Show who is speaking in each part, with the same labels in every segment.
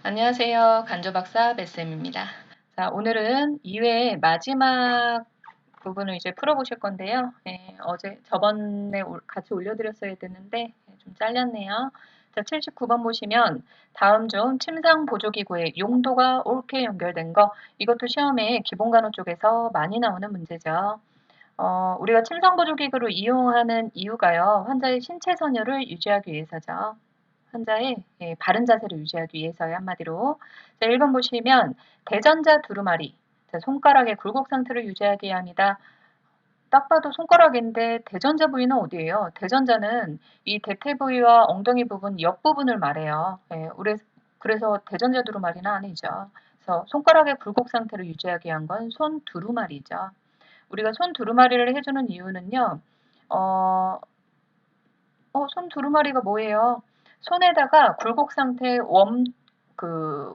Speaker 1: 안녕하세요. 간조박사 뱃쌤입니다. 자, 오늘은 2회 마지막 부분을 이제 풀어보실 건데요. 저번에 같이 올려드렸어야 됐는데 좀 잘렸네요. 자, 79번 보시면 다음 중 침상 보조기구의 용도가 옳게 연결된 거, 이것도 시험에 기본간호 쪽에서 많이 나오는 문제죠. 우리가 침상 보조기구를 이용하는 이유가요. 환자의 신체 선열을 유지하기 위해서죠. 환자의 바른 자세를 유지하기 위해서요. 한마디로. 자, 1번 보시면 대전자 두루마리. 자, 손가락의 굴곡 상태를 유지하게 합니다. 딱 봐도 손가락인데 대전자 부위는 어디예요? 대전자는 이 대퇴 부위와 엉덩이 부분 옆부분을 말해요. 그래서 대전자 두루마리는 아니죠. 그래서 손가락의 굴곡 상태를 유지하기 위한 건 손 두루마리죠. 우리가 손 두루마리를 해주는 이유는요. 어, 손 두루마리가 뭐예요? 손에다가 굴곡 상태의 원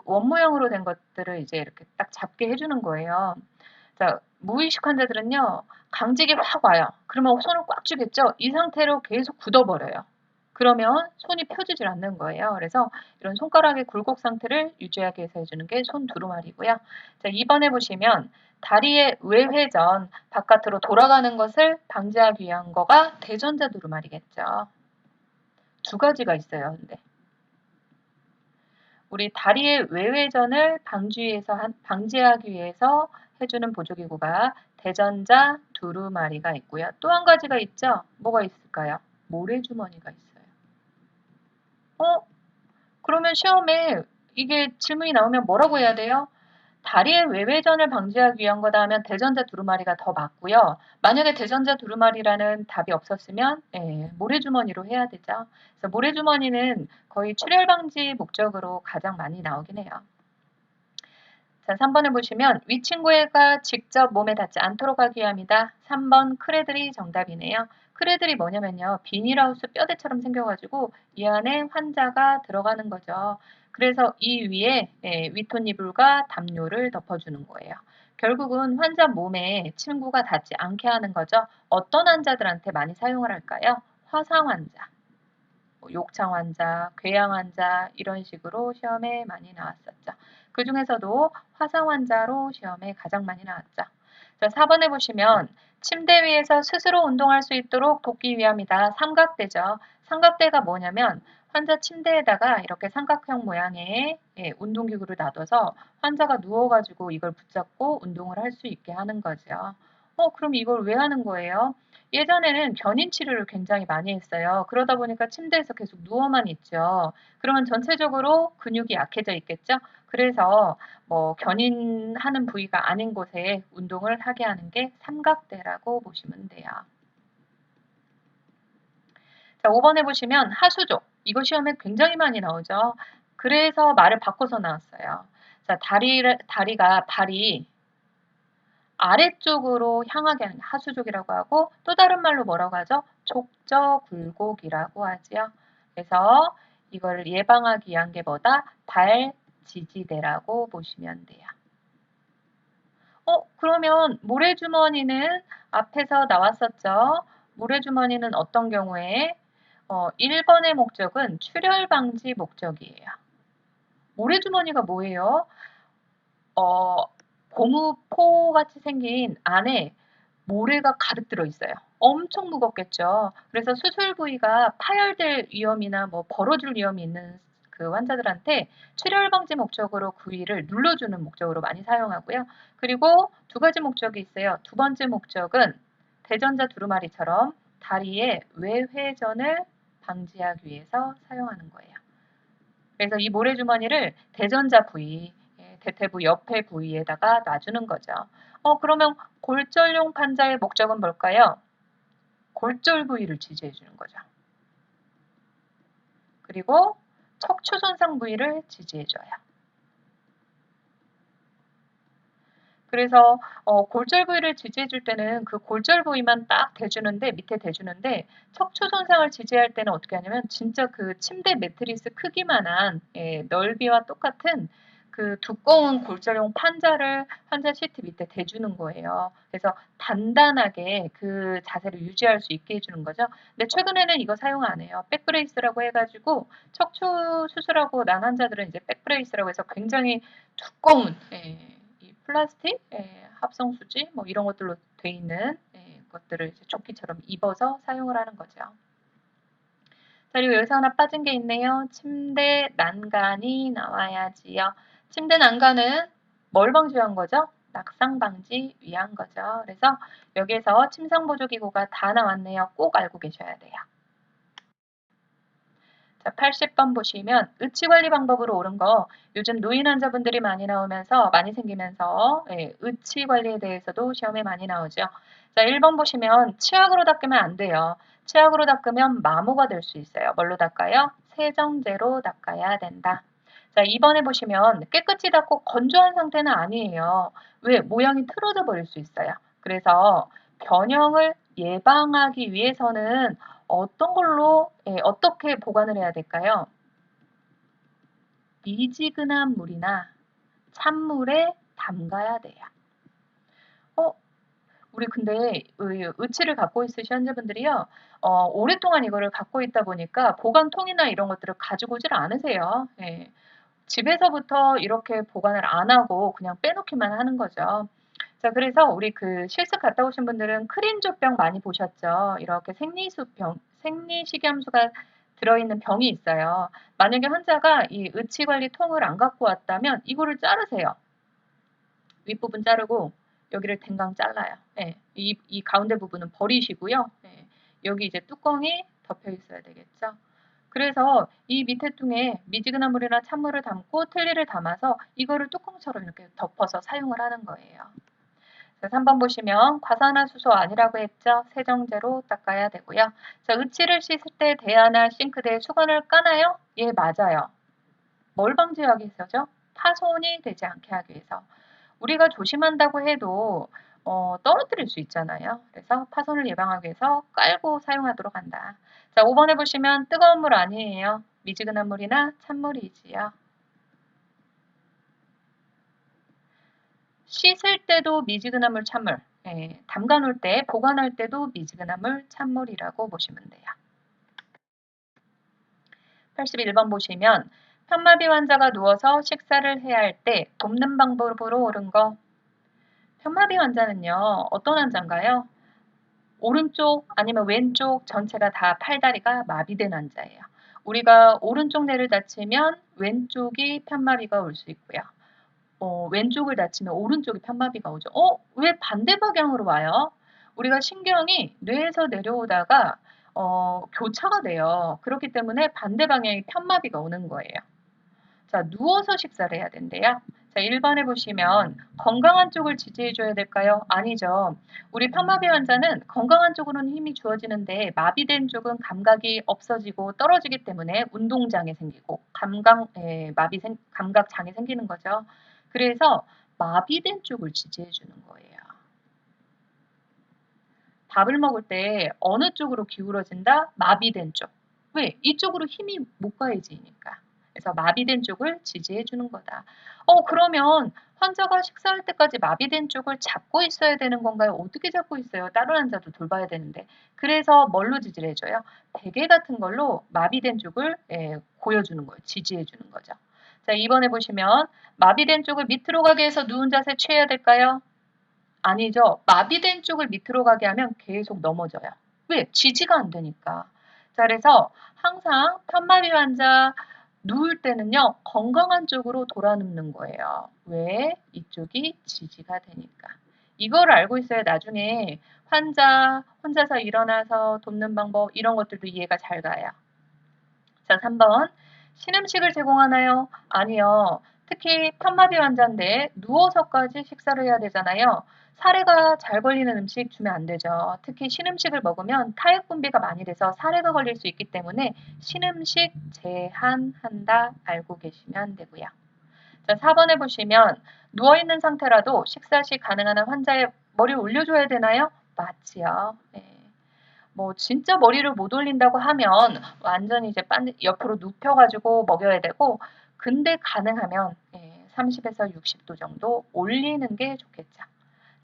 Speaker 1: 모양으로 된 것들을 이제 이렇게 딱 잡게 해주는 거예요. 자, 무의식 환자들은요, 강직이 확 와요. 그러면 손을 꽉 쥐겠죠? 이 상태로 계속 굳어버려요. 그러면 손이 펴지질 않는 거예요. 그래서 이런 손가락의 굴곡 상태를 유지하기 위해서 해주는 게 손 두루마리고요. 자, 2번에 보시면 다리의 외회전, 바깥으로 돌아가는 것을 방지하기 위한 거가 대전자 두루마리겠죠. 두 가지가 있어요. 근데 우리 다리의 외회전을 방지하기 위해서 해주는 보조기구가 대전자 두루마리가 있고요. 또 한 가지가 있죠. 뭐가 있을까요? 모래주머니가 있어요. 그러면 시험에 이게 질문이 나오면 뭐라고 해야 돼요? 다리의 외회전을 방지하기 위한 거다 하면 대전자 두루마리가 더 맞고요. 만약에 대전자 두루마리라는 답이 없었으면 모래주머니로 해야 되죠. 그래서 모래주머니는 거의 출혈 방지 목적으로 가장 많이 나오긴 해요. 자, 3번을 보시면 위친구가 직접 몸에 닿지 않도록 하기 위함이다. 3번 크레들이 정답이네요. 크레들이 뭐냐면요. 비닐하우스 뼈대처럼 생겨가지고 이 안에 환자가 들어가는 거죠. 그래서 이 위에 위토니블과 담요를 덮어주는 거예요. 결국은 환자 몸에 침구가 닿지 않게 하는 거죠. 어떤 환자들한테 많이 사용을 할까요? 화상 환자, 욕창 환자, 궤양 환자 이런 식으로 시험에 많이 나왔었죠. 그 중에서도 화상 환자로 시험에 가장 많이 나왔죠. 자, 4번에 보시면 침대 위에서 스스로 운동할 수 있도록 돕기 위함이다. 삼각대죠. 삼각대가 뭐냐면 환자 침대에다가 이렇게 삼각형 모양의 운동기구를 놔둬서 환자가 누워가지고 이걸 붙잡고 운동을 할 수 있게 하는 거죠. 그럼 이걸 왜 하는 거예요? 예전에는 견인 치료를 굉장히 많이 했어요. 그러다 보니까 침대에서 계속 누워만 있죠. 그러면 전체적으로 근육이 약해져 있겠죠? 그래서 견인하는 부위가 아닌 곳에 운동을 하게 하는 게 삼각대라고 보시면 돼요. 자, 5번에 보시면 하수족. 이거 시험에 굉장히 많이 나오죠. 그래서 말을 바꿔서 나왔어요. 자, 발이 아래쪽으로 향하게 하는 하수족이라고 하고 또 다른 말로 뭐라고 하죠? 족저굴곡이라고 하지요. 그래서 이걸 예방하기 위한 게 뭐다? 발지지대라고 보시면 돼요. 그러면 모래주머니는 앞에서 나왔었죠. 모래주머니는 어떤 경우에 1번의 목적은 출혈 방지 목적이에요. 모래주머니가 뭐예요? 어, 고무포 같이 생긴 안에 모래가 가득 들어있어요. 엄청 무겁겠죠. 그래서 수술 부위가 파열될 위험이나 벌어질 위험이 있는 그 환자들한테 출혈 방지 목적으로 그 위를 눌러주는 목적으로 많이 사용하고요. 그리고 두 가지 목적이 있어요. 두 번째 목적은 대전자 두루마리처럼 다리의 외회전을 방지하기 위해서 사용하는 거예요. 그래서 이 모래주머니를 대전자 부위, 대퇴부 옆에 부위에다가 놔주는 거죠. 그러면 골절용 판자의 목적은 뭘까요? 골절 부위를 지지해 주는 거죠. 그리고 척추 손상 부위를 지지해 줘요. 그래서 골절 부위를 지지해 줄 때는 그 골절 부위만 딱 대주는데 밑에 대주는데 척추 손상을 지지할 때는 어떻게 하냐면 진짜 그 침대 매트리스 크기만한 넓이와 똑같은 그 두꺼운 골절용 판자를 환자 시트 밑에 대주는 거예요. 그래서 단단하게 그 자세를 유지할 수 있게 해주는 거죠. 근데 최근에는 이거 사용 안 해요. 백브레이스라고 해가지고 척추 수술하고 난 환자들은 이제 백브레이스라고 해서 굉장히 두꺼운 이 플라스틱 합성 수지 뭐 이런 것들로 돼 있는 것들을 이제 조끼처럼 입어서 사용을 하는 거죠. 자, 그리고 여기서 하나 빠진 게 있네요. 침대 난간이 나와야지요. 침대 난간은 뭘 방지한 거죠? 낙상 방지 위한 거죠. 그래서 여기에서 침상보조기구가 다 나왔네요. 꼭 알고 계셔야 돼요. 자, 80번 보시면 의치관리 방법으로 옳은 거 요즘 노인 환자분들이 많이 생기면서 의치관리에 대해서도 시험에 많이 나오죠. 자, 1번 보시면 치약으로 닦으면 안 돼요. 치약으로 닦으면 마모가 될 수 있어요. 뭘로 닦아요? 세정제로 닦아야 된다. 자, 2번에 보시면 깨끗이 닦고 건조한 상태는 아니에요. 왜? 모양이 틀어져 버릴 수 있어요. 그래서 변형을 예방하기 위해서는 어떤 걸로 어떻게 보관을 해야 될까요? 미지근한 물이나 찬물에 담가야 돼요. 우리 근데 의치를 갖고 있으신 환자분들이요. 오랫동안 이거를 갖고 있다 보니까 보관통이나 이런 것들을 가지고 오질 않으세요. 예. 집에서부터 이렇게 보관을 안 하고 그냥 빼놓기만 하는 거죠. 자, 그래서 우리 그 실습 갔다 오신 분들은 크린조병 많이 보셨죠? 이렇게 생리식염수가 들어있는 병이 있어요. 만약에 환자가 이 의치관리 통을 안 갖고 왔다면 이거를 자르세요. 윗부분 자르고 여기를 댕강 잘라요. 예, 이 가운데 부분은 버리시고요. 예, 여기 이제 뚜껑이 덮여 있어야 되겠죠. 그래서 이 밑에 통에 미지근한 물이나 찬물을 담고 틀니를 담아서 이거를 뚜껑처럼 이렇게 덮어서 사용을 하는 거예요. 자, 3번 보시면 과산화수소 아니라고 했죠. 세정제로 닦아야 되고요. 자, 의치를 씻을 때 대야나 싱크대에 수건을 까나요? 예, 맞아요. 뭘 방지하기 위해서죠? 파손이 되지 않게 하기 위해서. 우리가 조심한다고 해도 떨어뜨릴 수 있잖아요. 그래서 파손을 예방하기 위해서 깔고 사용하도록 한다. 자, 5번에 보시면 뜨거운 물 아니에요. 미지근한 물이나 찬물이지요. 씻을 때도 미지근한 물, 찬물. 담가 놓을 때, 보관할 때도 미지근한 물, 찬물이라고 보시면 돼요. 81번 보시면 편마비 환자가 누워서 식사를 해야 할 때 돕는 방법으로 옳은 거. 편마비 환자는요, 어떤 환자인가요? 오른쪽 아니면 왼쪽 전체가 다 팔다리가 마비된 환자예요. 우리가 오른쪽 뇌를 다치면 왼쪽이 편마비가 올 수 있고요. 왼쪽을 다치면 오른쪽이 편마비가 오죠. 왜 반대 방향으로 와요? 우리가 신경이 뇌에서 내려오다가 교차가 돼요. 그렇기 때문에 반대 방향이 편마비가 오는 거예요. 자, 누워서 식사를 해야 된대요. 자, 1번에 보시면 건강한 쪽을 지지해 줘야 될까요? 아니죠. 우리 편마비 환자는 건강한 쪽으로는 힘이 주어지는데 마비된 쪽은 감각이 없어지고 떨어지기 때문에 운동장애 생기고 감각장애 생기는 거죠. 그래서 마비된 쪽을 지지해 주는 거예요. 밥을 먹을 때 어느 쪽으로 기울어진다? 마비된 쪽. 왜? 이쪽으로 힘이 못 가해지니까. 그래서 마비된 쪽을 지지해 주는 거다. 그러면 환자가 식사할 때까지 마비된 쪽을 잡고 있어야 되는 건가요? 어떻게 잡고 있어요? 다른 환자도 돌봐야 되는데. 그래서 뭘로 지지를 해줘요? 베개 같은 걸로 마비된 쪽을 고여주는 거예요. 지지해 주는 거죠. 자, 2번에 보시면 마비된 쪽을 밑으로 가게 해서 누운 자세 취해야 될까요? 아니죠. 마비된 쪽을 밑으로 가게 하면 계속 넘어져요. 왜? 지지가 안 되니까. 자, 그래서 항상 편마비 환자 누울 때는요, 건강한 쪽으로 돌아 눕는 거예요. 왜? 이쪽이 지지가 되니까. 이걸 알고 있어야 나중에 환자 혼자서 일어나서 돕는 방법 이런 것들도 이해가 잘 가요. 자, 3번. 신음식을 제공하나요? 아니요. 특히 편마비 환자인데 누워서까지 식사를 해야 되잖아요. 사례가 잘 걸리는 음식 주면 안 되죠. 특히 신음식을 먹으면 타액 분비가 많이 돼서 사례가 걸릴 수 있기 때문에 신음식 제한한다 알고 계시면 되고요. 자, 4번에 보시면 누워있는 상태라도 식사 시 가능한 한 환자의 머리를 올려줘야 되나요? 맞지요. 네. 뭐 진짜 머리를 못 올린다고 하면 완전히 이제 옆으로 눕혀가지고 먹여야 되고 근데 가능하면 30에서 60도 정도 올리는 게 좋겠죠.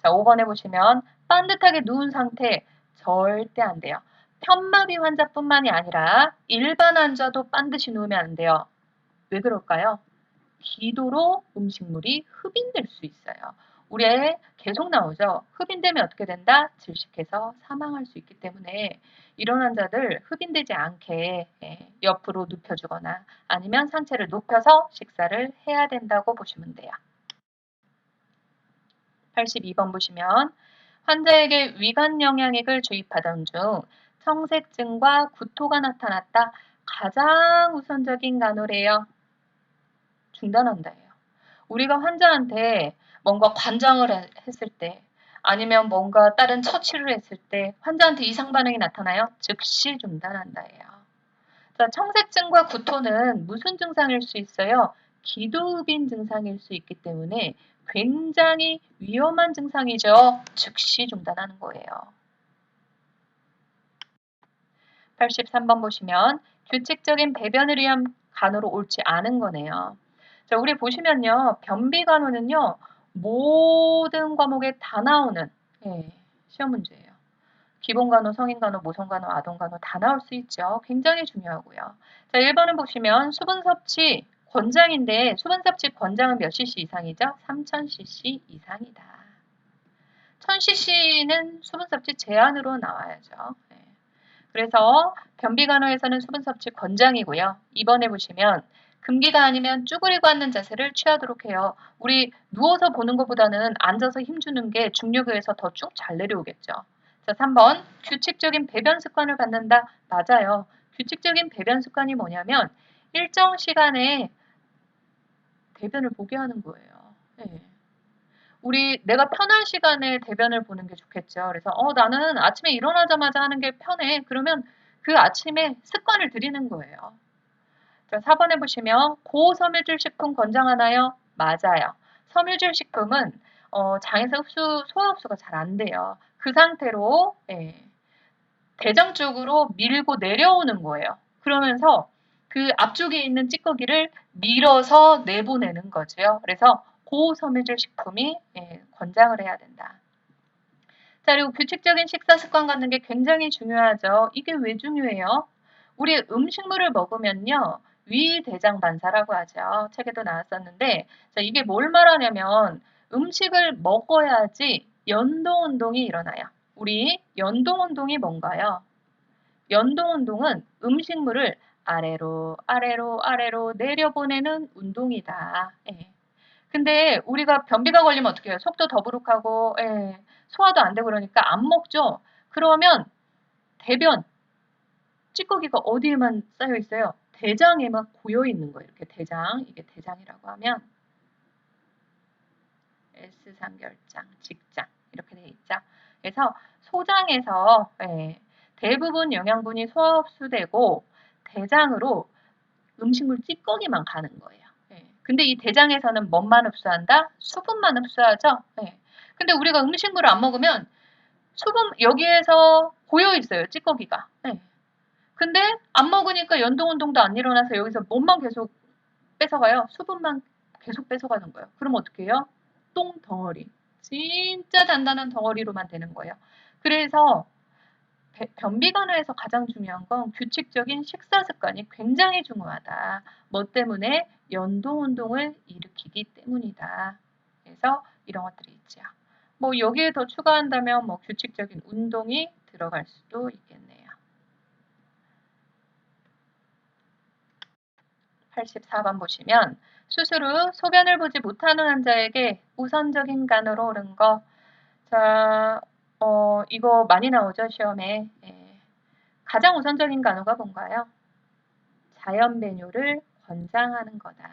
Speaker 1: 자, 5번에 보시면 반듯하게 누운 상태 절대 안 돼요. 편마비 환자뿐만이 아니라 일반 환자도 반드시 누우면 안 돼요. 왜 그럴까요? 기도로 음식물이 흡인될 수 있어요. 우리에 계속 나오죠. 흡인되면 어떻게 된다? 질식해서 사망할 수 있기 때문에 이런 환자들 흡인되지 않게 옆으로 눕혀주거나 아니면 상체를 높여서 식사를 해야 된다고 보시면 돼요. 82번 보시면 환자에게 위관 영양액을 주입하던 중 청색증과 구토가 나타났다. 가장 우선적인 간호래요. 중단한다예요. 우리가 환자한테 뭔가 관장을 했을 때 아니면 뭔가 다른 처치를 했을 때 환자한테 이상 반응이 나타나요? 즉시 중단한다예요. 자, 청색증과 구토는 무슨 증상일 수 있어요? 기도흡인 증상일 수 있기 때문에 굉장히 위험한 증상이죠. 즉시 중단하는 거예요. 83번 보시면 규칙적인 배변을 위한 간호로 옳지 않은 거네요. 자, 우리 보시면요. 변비 간호는요. 모든 과목에 다 나오는 시험 문제예요. 기본 간호, 성인 간호, 모성 간호, 아동 간호 다 나올 수 있죠. 굉장히 중요하고요. 자, 1번은 보시면 수분 섭취 권장인데 수분 섭취 권장은 몇 cc 이상이죠? 3000cc 이상이다. 1000cc는 수분 섭취 제한으로 나와야죠. 그래서 변비 간호에서는 수분 섭취 권장이고요. 2번에 보시면 금기가 아니면 쭈그리고 앉는 자세를 취하도록 해요. 우리 누워서 보는 것보다는 앉아서 힘주는 게 중력에서 더 쭉 잘 내려오겠죠. 자, 3번 규칙적인 배변 습관을 갖는다. 맞아요. 규칙적인 배변 습관이 뭐냐면 일정 시간에 대변을 보게 하는 거예요. 네. 내가 편한 시간에 대변을 보는 게 좋겠죠. 그래서 나는 아침에 일어나자마자 하는 게 편해. 그러면 그 아침에 습관을 들이는 거예요. 자, 4번에 보시면 고섬유질 식품 권장하나요? 맞아요. 섬유질 식품은 장에서 소화 흡수가 잘 안 돼요. 그 상태로 대장 쪽으로 밀고 내려오는 거예요. 그러면서 그 앞쪽에 있는 찌꺼기를 밀어서 내보내는 거죠. 그래서 고섬유질 식품이 권장을 해야 된다. 자, 그리고 규칙적인 식사 습관 갖는 게 굉장히 중요하죠. 이게 왜 중요해요? 우리 음식물을 먹으면요. 위대장 반사라고 하죠. 책에도 나왔었는데 자, 이게 뭘 말하냐면 음식을 먹어야지 연동 운동이 일어나요. 우리 연동 운동이 뭔가요? 연동 운동은 음식물을 아래로 아래로 아래로 내려보내는 운동이다. 근데 우리가 변비가 걸리면 어떻게 해요? 속도 더부룩하고 소화도 안 되고 그러니까 안 먹죠. 그러면 대변 찌꺼기가 어디에만 쌓여 있어요? 대장에만 고여 있는 거예요. 이렇게 대장, 이게 대장이라고 하면 S상결장, 직장 이렇게 돼 있죠. 그래서 소장에서 대부분 영양분이 소화 흡수되고 대장으로 음식물 찌꺼기만 가는 거예요. 근데 이 대장에서는 뭐만 흡수한다? 수분만 흡수하죠. 근데 우리가 음식물을 안 먹으면 수분 여기에서 고여 있어요. 찌꺼기가. 근데 안 먹으니까 연동 운동도 안 일어나서 여기서 몸만 계속 뺏어가요. 수분만 계속 뺏어가는 거예요. 그럼 어떻게 해요? 똥 덩어리. 진짜 단단한 덩어리로만 되는 거예요. 그래서 변비 간호에서 가장 중요한 건 규칙적인 식사 습관이 굉장히 중요하다. 뭐 때문에 연동 운동을 일으키기 때문이다. 그래서 이런 것들이 있죠. 뭐 여기에 더 추가한다면 뭐 규칙적인 운동이 들어갈 수도 있겠네요. 84번 보시면 수술 후 소변을 보지 못하는 환자에게 우선적인 간호로 옳은 거. 자, 이거 많이 나오죠, 시험에. 가장 우선적인 간호가 뭔가요? 자연 배뇨를 권장하는 거다.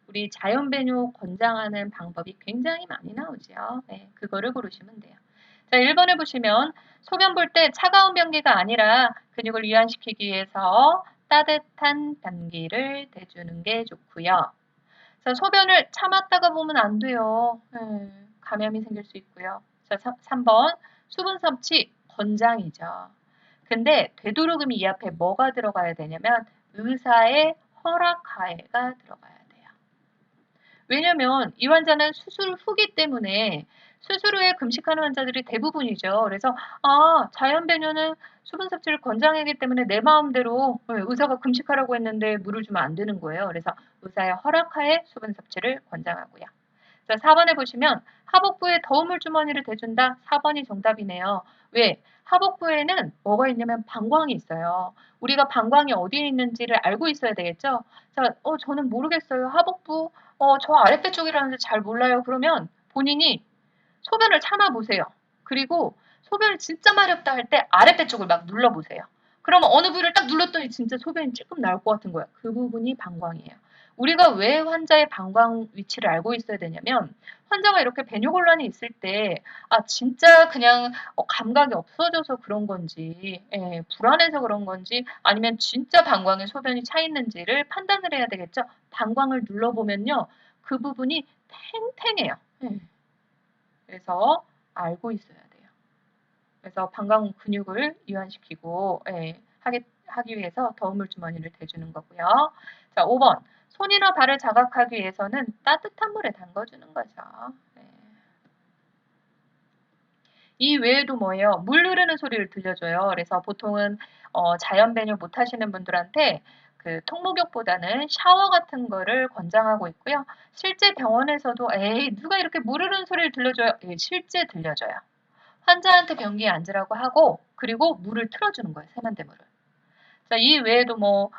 Speaker 1: 우리 자연 배뇨 권장하는 방법이 굉장히 많이 나오죠. 그거를 고르시면 돼요. 자, 1번을 보시면 소변 볼 때 차가운 변기가 아니라 근육을 이완시키기 위해서 따뜻한 변기를 대주는 게 좋고요. 자, 소변을 참았다가 보면 안 돼요. 감염이 생길 수 있고요. 자, 3번 수분 섭취 권장이죠. 근데 되도록이면 이 앞에 뭐가 들어가야 되냐면 의사의 허락하에가 들어가야 돼요. 왜냐면 이 환자는 수술 후기 때문에 수술 후에 금식하는 환자들이 대부분이죠. 그래서 자연 배뇨는 수분 섭취를 권장하기 때문에 내 마음대로 의사가 금식하라고 했는데 물을 주면 안 되는 거예요. 그래서 의사의 허락하에 수분 섭취를 권장하고요. 자, 4번에 보시면 하복부에 더우물 주머니를 대준다. 4번이 정답이네요. 왜? 하복부에는 뭐가 있냐면 방광이 있어요. 우리가 방광이 어디에 있는지를 알고 있어야 되겠죠? 자, 저는 모르겠어요. 하복부, 저 아랫배 쪽이라는데 잘 몰라요. 그러면 본인이 소변을 참아보세요. 그리고 소변을 진짜 마렵다 할 때 아랫배 쪽을 막 눌러보세요. 그러면 어느 부위를 딱 눌렀더니 진짜 소변이 찔끔 나올 것 같은 거야. 그 부분이 방광이에요. 우리가 왜 환자의 방광 위치를 알고 있어야 되냐면 환자가 이렇게 배뇨곤란이 있을 때 진짜 그냥 감각이 없어져서 그런 건지 불안해서 그런 건지 아니면 진짜 방광에 소변이 차 있는지를 판단을 해야 되겠죠. 방광을 눌러보면요. 그 부분이 탱탱해요. 그래서 알고 있어야 돼요. 그래서 방광 근육을 이완시키고 하기 위해서 더우물 주머니를 대주는 거고요. 자, 5번. 손이나 발을 자극하기 위해서는 따뜻한 물에 담궈주는 거죠. 네. 이 외에도 뭐예요? 물 흐르는 소리를 들려줘요. 그래서 보통은 자연 배뇨 못 하시는 분들한테 그 통목욕보다는 샤워 같은 거를 권장하고 있고요. 실제 병원에서도 에이 누가 이렇게 물 흐르는 소리를 들려줘요? 예, 실제 들려줘요. 환자한테 변기에 앉으라고 하고 그리고 물을 틀어주는 거예요. 세면대물을. 자, 이 외에도 뭐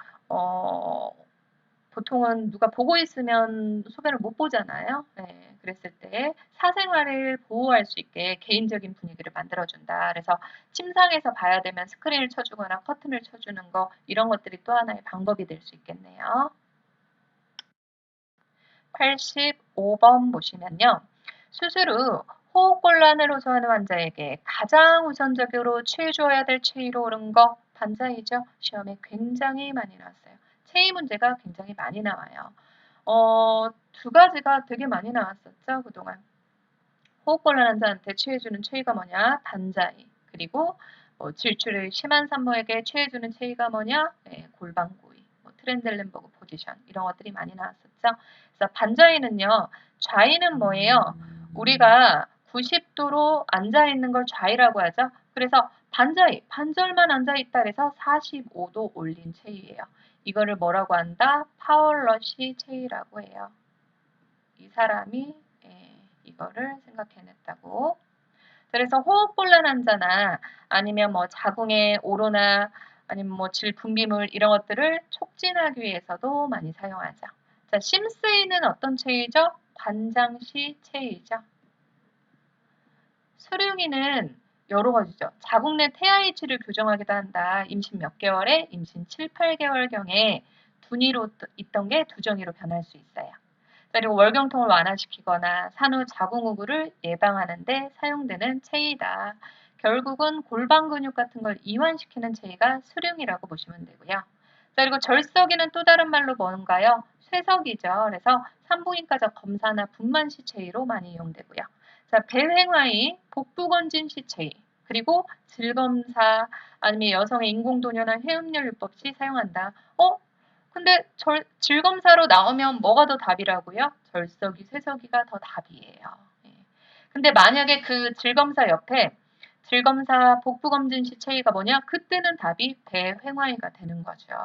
Speaker 1: 보통은 누가 보고 있으면 소변을 못 보잖아요. 네, 그랬을 때 사생활을 보호할 수 있게 개인적인 분위기를 만들어준다. 그래서 침상에서 봐야 되면 스크린을 쳐주거나 커튼을 쳐주는 거 이런 것들이 또 하나의 방법이 될 수 있겠네요. 85번 보시면요. 수술 후 호흡곤란을 호소하는 환자에게 가장 우선적으로 취해줘야 될 체위로 옳은 거 반자이죠. 시험에 굉장히 많이 나왔어요. 체위 문제가 굉장히 많이 나와요. 두 가지가 되게 많이 나왔었죠, 그동안. 호흡곤란 환자한테 취해주는 체위가 뭐냐? 반자이. 그리고 질출이 심한 산모에게 취해주는 체위가 뭐냐? 네, 골반구이, 트렌델렌버그 포지션 이런 것들이 많이 나왔었죠. 그래서 반자이는요. 좌이는 뭐예요? 우리가 90도로 앉아있는 걸 좌이라고 하죠. 그래서 반자이, 반절만 앉아있다 그래서 45도 올린 체위예요. 이거를 뭐라고 한다? 파월러시 체위라고 해요. 이 사람이 이거를 생각해냈다고. 그래서 호흡곤란 환자나 아니면 뭐 자궁의 오로나 아니면 뭐 질 분비물 이런 것들을 촉진하기 위해서도 많이 사용하죠. 자, 심스이는 어떤 체위죠? 관장시 체위죠. 수룡이는 여러 가지죠. 자궁 내 태아 위치를 교정하기도 한다. 임신 몇 개월에 임신 7, 8개월경에 둔위로 있던 게 두정이로 변할 수 있어요. 그리고 월경통을 완화시키거나 산후 자궁우구를 예방하는 데 사용되는 체위다. 결국은 골반 근육 같은 걸 이완시키는 체위가 수룡이라고 보시면 되고요. 자, 그리고 절석이는 또 다른 말로 뭔가요? 쇠석이죠. 그래서 산부인과적 검사나 분만시 체위로 많이 이용되고요. 자, 배횡화이, 복부건진 시체위, 그리고 질검사 아니면 여성의 인공도뇨나 해음열 요법 시 사용한다. 근데 질검사로 나오면 뭐가 더 답이라고요? 절석이, 쇠석이가 더 답이에요. 근데 만약에 그 질검사 옆에 질검사 복부검진 시 체위가 뭐냐? 그때는 답이 배횡화이가 되는 거죠.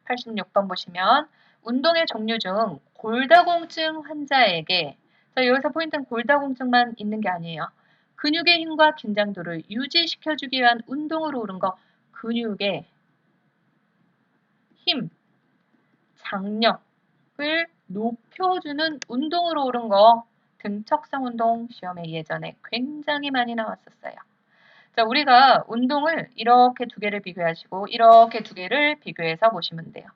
Speaker 1: 86번 보시면 운동의 종류 중 골다공증 환자에게 여기서 포인트는 골다공증만 있는 게 아니에요. 근육의 힘과 긴장도를 유지시켜주기 위한 운동으로 오른 거 근육의 힘, 장력을 높여주는 운동으로 오른 거 등척성 운동 시험에 예전에 굉장히 많이 나왔었어요. 자, 우리가 운동을 이렇게 두 개를 비교하시고 이렇게 두 개를 비교해서 보시면 돼요.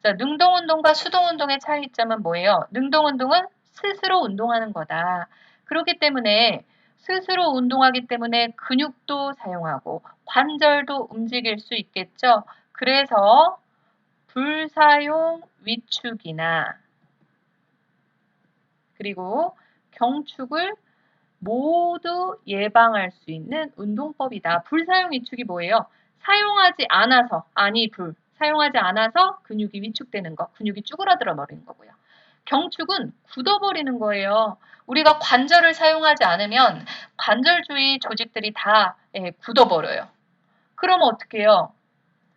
Speaker 1: 자, 능동운동과 수동운동의 차이점은 뭐예요? 능동운동은 스스로 운동하는 거다. 그렇기 때문에 스스로 운동하기 때문에 근육도 사용하고 관절도 움직일 수 있겠죠. 그래서 불사용 위축이나 그리고 경축을 모두 예방할 수 있는 운동법이다. 불사용 위축이 뭐예요? 사용하지 않아서, 아니 불, 사용하지 않아서 근육이 위축되는 거, 근육이 쭈그라들어 버리는 거고요. 경축은 굳어버리는 거예요. 우리가 관절을 사용하지 않으면 관절 주위 조직들이 다 굳어버려요. 그러면 어떻게 해요?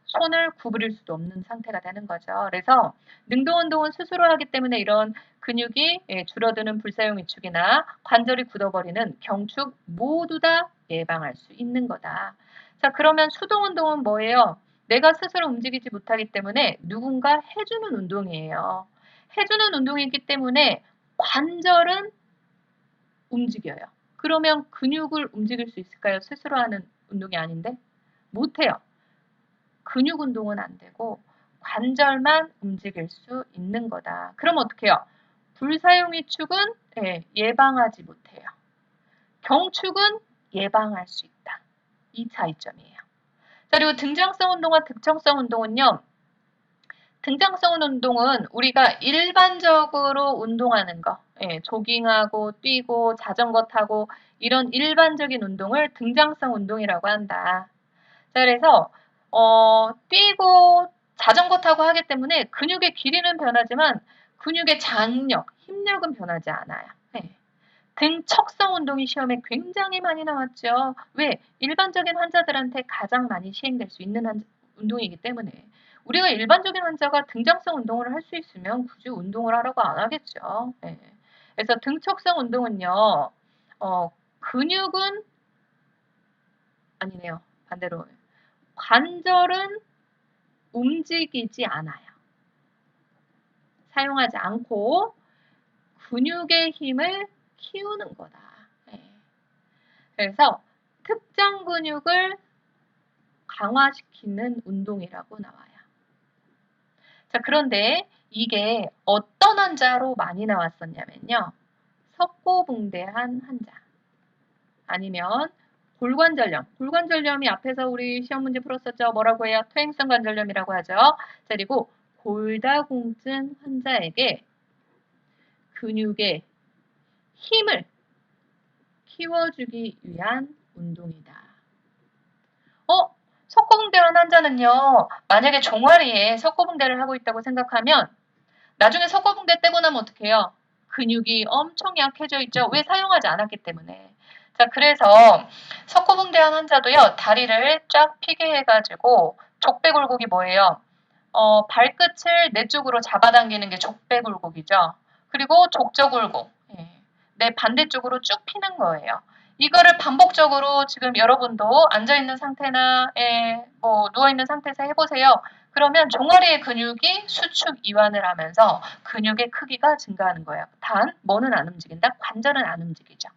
Speaker 1: 손을 구부릴 수도 없는 상태가 되는 거죠. 그래서 능동운동은 스스로 하기 때문에 이런 근육이 줄어드는 불사용 위축이나 관절이 굳어버리는 경축 모두 다 예방할 수 있는 거다. 자, 그러면 수동운동은 뭐예요? 내가 스스로 움직이지 못하기 때문에 누군가 해주는 운동이에요. 해주는 운동이기 때문에 관절은 움직여요. 그러면 근육을 움직일 수 있을까요? 스스로 하는 운동이 아닌데? 못해요. 근육 운동은 안 되고 관절만 움직일 수 있는 거다. 그럼 어떻게 해요? 불사용 위축은 예방하지 못해요. 경축은 예방할 수 있다. 이 차이점이에요. 자, 그리고 등장성 운동과 특정성 운동은요. 등장성 운동은 우리가 일반적으로 운동하는 거, 조깅하고 뛰고 자전거 타고 이런 일반적인 운동을 등장성 운동이라고 한다. 자, 그래서 뛰고 자전거 타고 하기 때문에 근육의 길이는 변하지만 근육의 장력, 힘력은 변하지 않아요. 등척성 운동이 시험에 굉장히 많이 나왔죠. 왜? 일반적인 환자들한테 가장 많이 시행될 수 있는 운동이기 때문에 우리가 일반적인 환자가 등장성 운동을 할 수 있으면 굳이 운동을 하라고 안 하겠죠. 그래서 등척성 운동은요. 근육은 아니네요. 반대로 관절은 움직이지 않아요. 사용하지 않고 근육의 힘을 키우는 거다. 그래서 특정 근육을 강화시키는 운동이라고 나와요. 자, 그런데 이게 어떤 환자로 많이 나왔었냐면요. 석고붕대한 환자 아니면 골관절염. 골관절염이 앞에서 우리 시험 문제 풀었었죠. 뭐라고 해요? 퇴행성 관절염이라고 하죠. 그리고 골다공증 환자에게 근육의 힘을 키워주기 위한 운동이다. 석고붕대한 환자는요. 만약에 종아리에 석고붕대를 하고 있다고 생각하면 나중에 석고붕대 떼고 나면 어떻게 해요? 근육이 엄청 약해져 있죠. 왜? 사용하지 않았기 때문에. 자, 그래서 석고붕대한 환자도요. 다리를 쫙 펴게 해가지고 족배굴곡이 뭐예요? 발끝을 내 쪽으로 잡아당기는 게 족배굴곡이죠. 그리고 족저굴곡. 내 반대쪽으로 쭉 피는 거예요. 이거를 반복적으로 지금 여러분도 앉아있는 상태나 뭐 누워있는 상태에서 해보세요. 그러면 종아리의 근육이 수축 이완을 하면서 근육의 크기가 증가하는 거예요. 단 뭐는 안 움직인다? 관절은 안 움직이죠.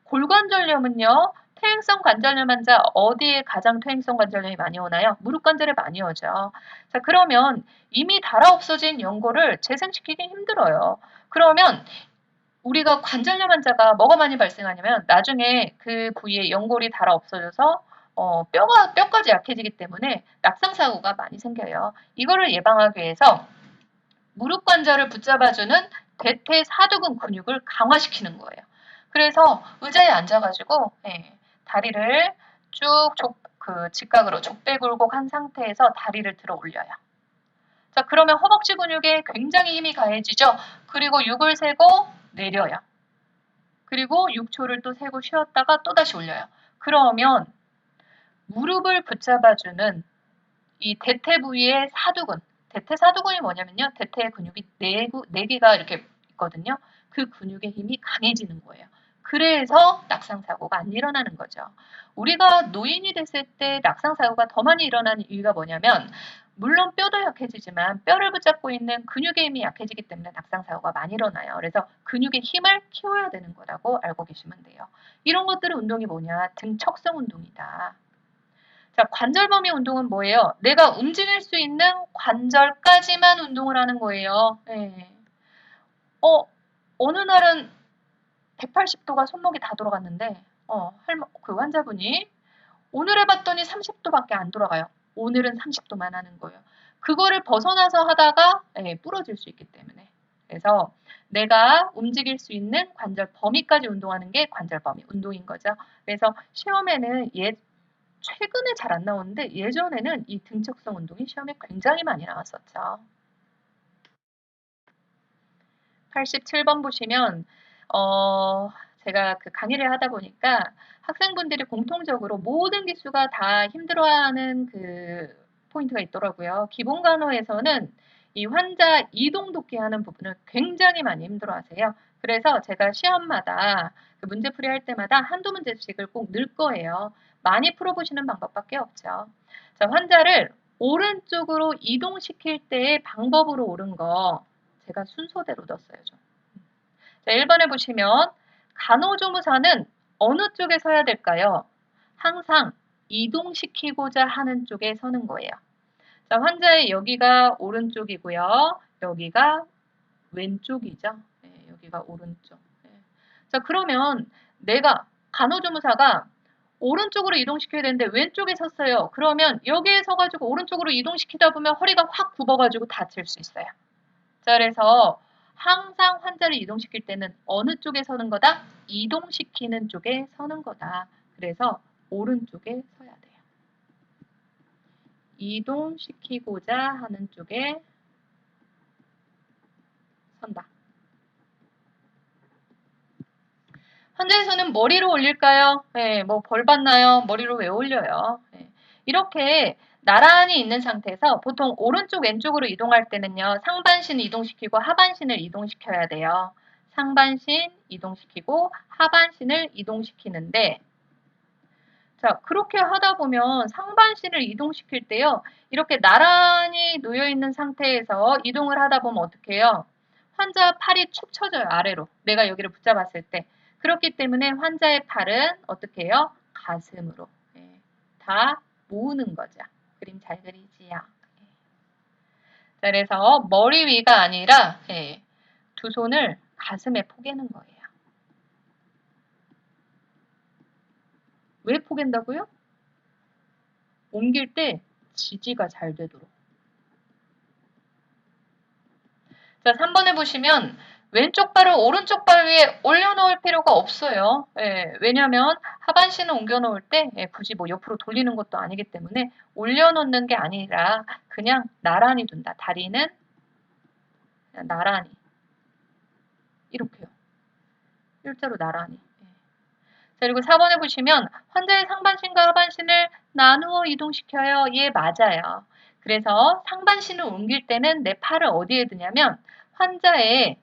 Speaker 1: 골관절염은요. 퇴행성 관절염 환자 어디에 가장 퇴행성 관절염이 많이 오나요? 무릎 관절에 많이 오죠. 자, 그러면 이미 달아 없어진 연골을 재생시키기 힘들어요. 그러면 우리가 관절염 환자가 뭐가 많이 발생하냐면 나중에 그 부위에 연골이 달아 없어져서 뼈까지 약해지기 때문에 낙상 사고가 많이 생겨요. 이거를 예방하기 위해서 무릎 관절을 붙잡아주는 대퇴사두근 근육을 강화시키는 거예요. 그래서 의자에 앉아가지고 다리를 쭉 직각으로 족배굴곡 한 상태에서 다리를 들어 올려요. 자, 그러면 허벅지 근육에 굉장히 힘이 가해지죠. 그리고 6을 세고 내려요. 그리고 6초를 또 세고 쉬었다가 또다시 올려요. 그러면 무릎을 붙잡아주는 이 대퇴 부위의 사두근, 대퇴 사두근이 뭐냐면요. 대퇴 근육이 4개가 이렇게 있거든요. 그 근육의 힘이 강해지는 거예요. 그래서 낙상사고가 안 일어나는 거죠. 우리가 노인이 됐을 때 낙상사고가 더 많이 일어나는 이유가 뭐냐면 물론 뼈도 약해지지만 뼈를 붙잡고 있는 근육의 힘이 약해지기 때문에 낙상사고가 많이 일어나요. 그래서 근육의 힘을 키워야 되는 거라고 알고 계시면 돼요. 이런 것들의 운동이 뭐냐? 등척성 운동이다. 자, 관절 범위 운동은 뭐예요? 내가 움직일 수 있는 관절까지만 운동을 하는 거예요. 어느 날은 180도가 손목이 다 돌아갔는데, 그 환자분이 오늘 해봤더니 30도밖에 안 돌아가요. 오늘은 30도만 하는 거예요. 그거를 벗어나서 하다가 부러질 수 있기 때문에. 그래서 내가 움직일 수 있는 관절 범위까지 운동하는 게 관절 범위 운동인 거죠. 그래서 시험에는 최근에 잘 안 나오는데 예전에는 이 등척성 운동이 시험에 굉장히 많이 나왔었죠. 87번 보시면 제가 그 강의를 하다 보니까 학생분들이 공통적으로 모든 기수가 다 힘들어하는 그 포인트가 있더라고요. 기본 간호에서는 이 환자 이동 돕기 하는 부분을 굉장히 많이 힘들어하세요. 그래서 제가 시험마다 그 문제풀이 할 때마다 한두 문제씩을 꼭 넣을 거예요. 많이 풀어보시는 방법밖에 없죠. 자, 환자를 오른쪽으로 이동시킬 때의 방법으로 옳은 거 제가 순서대로 넣었어요. 좀. 자, 1번에 보시면 간호조무사는 어느 쪽에 서야 될까요? 항상 이동시키고자 하는 쪽에 서는 거예요. 자, 환자의 여기가 오른쪽이고요. 여기가 왼쪽이죠. 네, 여기가 오른쪽. 네. 자, 그러면 내가 간호조무사가 오른쪽으로 이동시켜야 되는데 왼쪽에 섰어요. 그러면 여기에 서가지고 오른쪽으로 이동시키다 보면 허리가 확 굽어가지고 다칠 수 있어요. 자, 그래서 항상 환자를 이동시킬 때는 어느 쪽에 서는 거다? 이동시키는 쪽에 서는 거다. 그래서 오른쪽에 서야 돼요. 이동시키고자 하는 쪽에 선다. 환자의 손은 머리로 올릴까요? 네, 뭐 벌 받나요? 머리로 왜 올려요? 네. 이렇게 나란히 있는 상태에서 보통 오른쪽 왼쪽으로 이동할 때는요. 상반신 이동시키고 하반신을 이동시켜야 돼요. 상반신 이동시키고 하반신을 이동시키는데 자, 그렇게 하다 보면 상반신을 이동시킬 때요. 이렇게 나란히 놓여 있는 상태에서 이동을 하다 보면 어떻게 해요? 환자 팔이 축 처져요. 아래로. 내가 여기를 붙잡았을 때. 그렇기 때문에 환자의 팔은 어떻게 해요? 가슴으로. 네, 다 모으는 거죠. 그림 잘 그리지요. 네. 자, 그래서 머리 위가 아니라 네, 두 손을 가슴에 포개는 거예요. 왜 포갠다고요? 옮길 때 지지가 잘 되도록. 자, 3번에 보시면 왼쪽 발을 오른쪽 발 위에 올려놓을 필요가 없어요. 예, 왜냐하면 하반신을 옮겨놓을 때 굳이 뭐 옆으로 돌리는 것도 아니기 때문에 올려놓는 게 아니라 그냥 나란히 둔다. 다리는 그냥 나란히. 이렇게요. 일자로 나란히. 예. 자, 그리고 4번에 보시면 환자의 상반신과 하반신을 나누어 이동시켜요. 예, 맞아요. 그래서 상반신을 옮길 때는 내 팔을 어디에 두냐면 환자의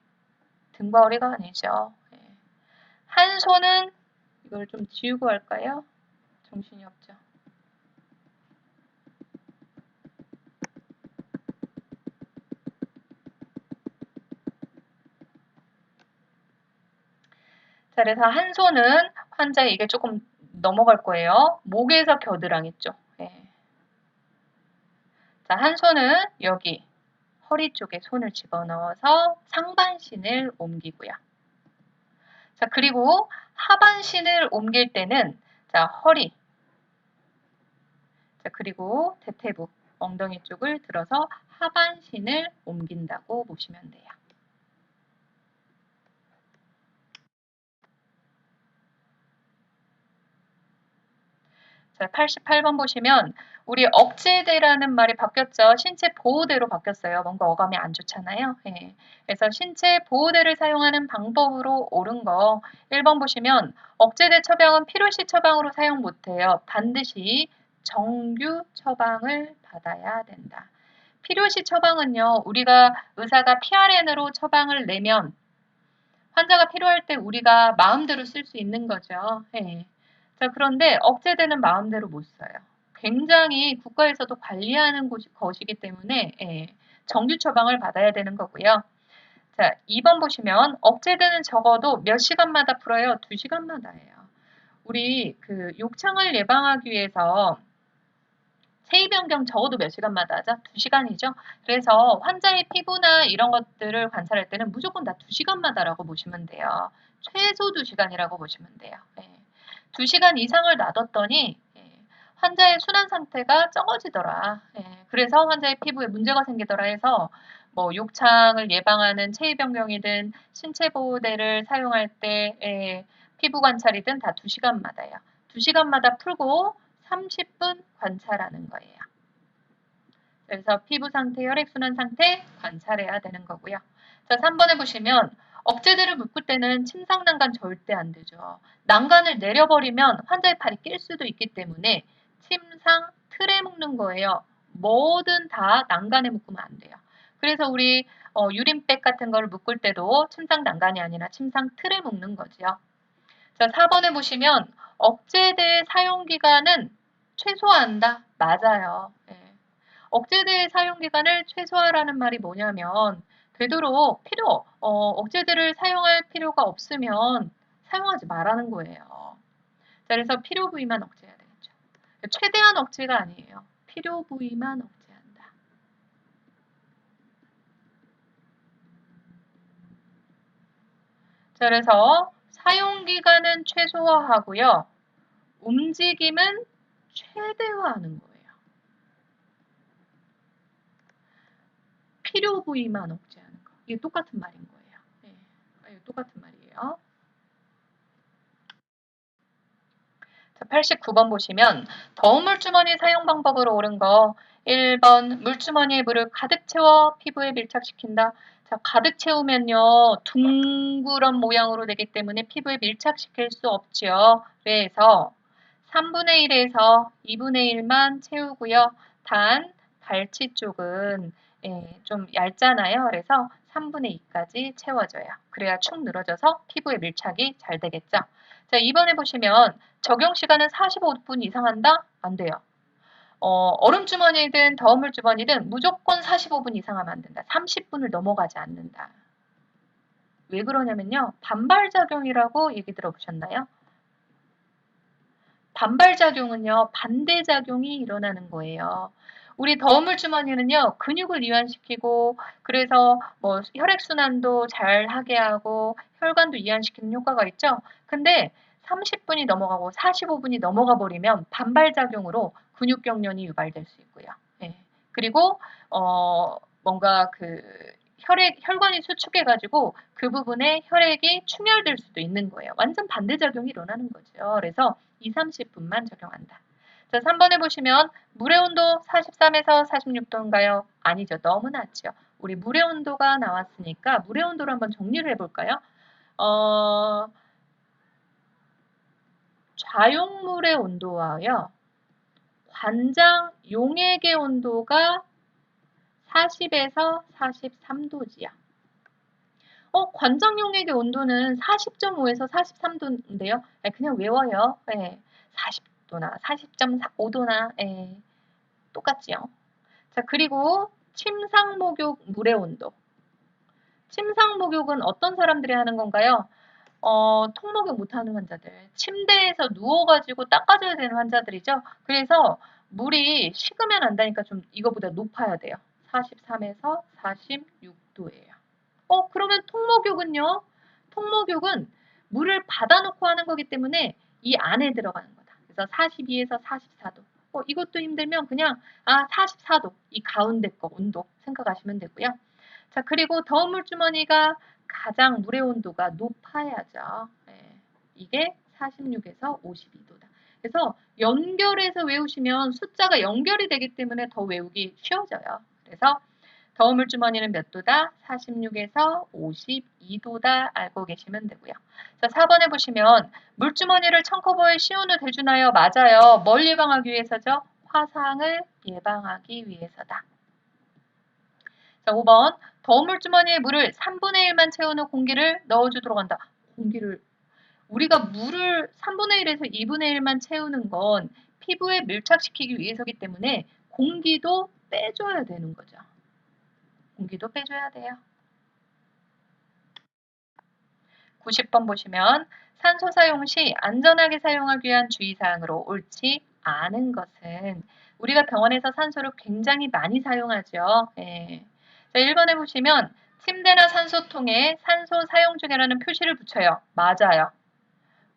Speaker 1: 등과 허리가 아니죠. 한 손은 이걸 좀 지우고 할까요? 정신이 없죠. 자, 그래서 한 손은 환자의 이게 조금 넘어갈 거예요. 목에서 겨드랑이 있죠. 자, 한 손은 여기 허리 쪽에 손을 집어넣어서 상반신을 옮기고요. 자, 그리고 하반신을 옮길 때는 자, 허리. 자, 그리고 대퇴부, 엉덩이 쪽을 들어서 하반신을 옮긴다고 보시면 돼요. 자, 88번 보시면 우리 억제대라는 말이 바뀌었죠. 신체 보호대로 바뀌었어요. 뭔가 어감이 안 좋잖아요. 예. 그래서 신체 보호대를 사용하는 방법으로 옳은 거 1번 보시면 억제대 처방은 필요시 처방으로 사용 못해요. 반드시 정규 처방을 받아야 된다. 필요시 처방은요. 우리가 의사가 PRN으로 처방을 내면 환자가 필요할 때 우리가 마음대로 쓸 수 있는 거죠. 예. 자, 그런데 억제되는 마음대로 못 써요. 굉장히 국가에서도 관리하는 것이기 때문에 예, 정규 처방을 받아야 되는 거고요. 자, 2번 보시면 억제되는 적어도 몇 시간마다 풀어요? 2시간마다예요. 우리 그 욕창을 예방하기 위해서 체위 변경 적어도 몇 시간마다 하죠? 2시간이죠. 그래서 환자의 피부나 이런 것들을 관찰할 때는 무조건 다 2시간마다라고 보시면 돼요. 최소 2시간이라고 보시면 돼요. 네. 2시간 이상을 놔뒀더니 환자의 순환 상태가 적어지더라. 그래서 환자의 피부에 문제가 생기더라 해서 뭐 욕창을 예방하는 체위 변경이든 신체 보호대를 사용할 때 피부 관찰이든 다 2시간마다예요. 2시간마다 풀고 30분 관찰하는 거예요. 그래서 피부 상태, 혈액순환 상태 관찰해야 되는 거고요. 자, 3번에 보시면 억제들을 묶을 때는 침상 난간 절대 안 되죠. 난간을 내려버리면 환자의 팔이 낄 수도 있기 때문에 침상 틀에 묶는 거예요. 뭐든 다 난간에 묶으면 안 돼요. 그래서 우리 유린백 같은 거를 묶을 때도 침상 난간이 아니라 침상 틀에 묶는 거지요. 자, 4번에 보시면 억제대 사용 기간은 최소화한다. 맞아요. 네. 억제대의 사용 기간을 최소화라는 말이 뭐냐면 되도록 억제대를 사용할 필요가 없으면 사용하지 말라는 거예요. 자, 그래서 필요 부위만 억제해야 되겠죠. 최대한 억제가 아니에요. 필요 부위만 억제한다. 자, 그래서 사용 기간은 최소화하고요. 움직임은 최대화하는 거예요. 필요 부위만 억제하는 거. 이게 똑같은 말인 거예요. 네. 똑같은 말이에요. 자, 89번 보시면 더운 물주머니 사용 방법으로 옳은 거 1번 물주머니에 물을 가득 채워 피부에 밀착시킨다. 자, 가득 채우면요 둥그런 모양으로 되기 때문에 피부에 밀착시킬 수 없죠. 그래서 3분의 1에서 2분의 1만 채우고요. 단 발치 쪽은 좀 얇잖아요. 그래서 3분의 2까지 채워줘요. 그래야 축 늘어져서 피부에 밀착이 잘 되겠죠. 자, 2번에 보시면 적용 시간은 45분 이상 한다? 안 돼요. 얼음주머니든 더운물 주머니든 무조건 45분 이상 하면 안 된다. 30분을 넘어가지 않는다. 왜 그러냐면요. 반발작용이라고 얘기 들어보셨나요? 반발작용은요. 반대작용이 일어나는 거예요. 우리 더운물 주머니는요. 근육을 이완시키고 그래서 뭐 혈액순환도 잘 하게 하고 혈관도 이완시키는 효과가 있죠. 근데 30분이 넘어가고 45분이 넘어가 버리면 반발작용으로 근육경련이 유발될 수 있고요. 네. 그리고 뭔가 그 혈관이 수축해가지고 그 부분에 혈액이 충혈될 수도 있는 거예요. 완전 반대작용이 일어나는 거죠. 그래서 2, 30분만 적용한다. 자, 3번에 보시면 물의 온도 43에서 46도인가요? 아니죠. 너무 낮죠. 우리 물의 온도가 나왔으니까 물의 온도를 한번 정리를 해볼까요? 좌용물의 온도와요. 관장 용액의 온도가 40에서 43도지요. 관장 용액의 온도는 40.5에서 43도인데요. 그냥 외워요. 네, 40도나 40.5도나 똑같지요. 자, 그리고 침상 목욕 물의 온도. 침상 목욕은 어떤 사람들이 하는 건가요? 통목욕 못하는 환자들. 침대에서 누워가지고 닦아줘야 되는 환자들이죠. 그래서 물이 식으면 안 되니까 좀 이거보다 높아야 돼요. 43에서 46도예요. 그러면 통목욕은요? 통목욕은 물을 받아놓고 하는 거기 때문에 이 안에 들어가는 거다. 그래서 42에서 44도. 이것도 힘들면 그냥 44도 이 가운데 거 온도 생각하시면 되고요. 자, 그리고 더운 물주머니가 가장 물의 온도가 높아야죠. 이게 46에서 52도다. 그래서 연결해서 외우시면 숫자가 연결이 되기 때문에 더 외우기 쉬워져요. 그래서 더운 물주머니는 몇 도다? 46에서 52도다 알고 계시면 되고요. 자, 4번에 보시면 물주머니를 청커버에 씌운 후 대주나요? 맞아요. 뭘 예방하기 위해서죠? 화상을 예방하기 위해서다. 자, 5번 더운 물주머니에 물을 3분의 1만 채운 후 공기를 넣어주도록 한다. 우리가 물을 3분의 1에서 2분의 1만 채우는 건 피부에 밀착시키기 위해서기 때문에 공기도 빼줘야 되는 거죠. 공기도 빼줘야 돼요. 90번 보시면 산소 사용 시 안전하게 사용하기 위한 주의사항으로 옳지 않은 것은 우리가 병원에서 산소를 굉장히 많이 사용하죠. 자, 1번에 보시면 침대나 산소통에 산소 사용 중이라는 표시를 붙여요. 맞아요.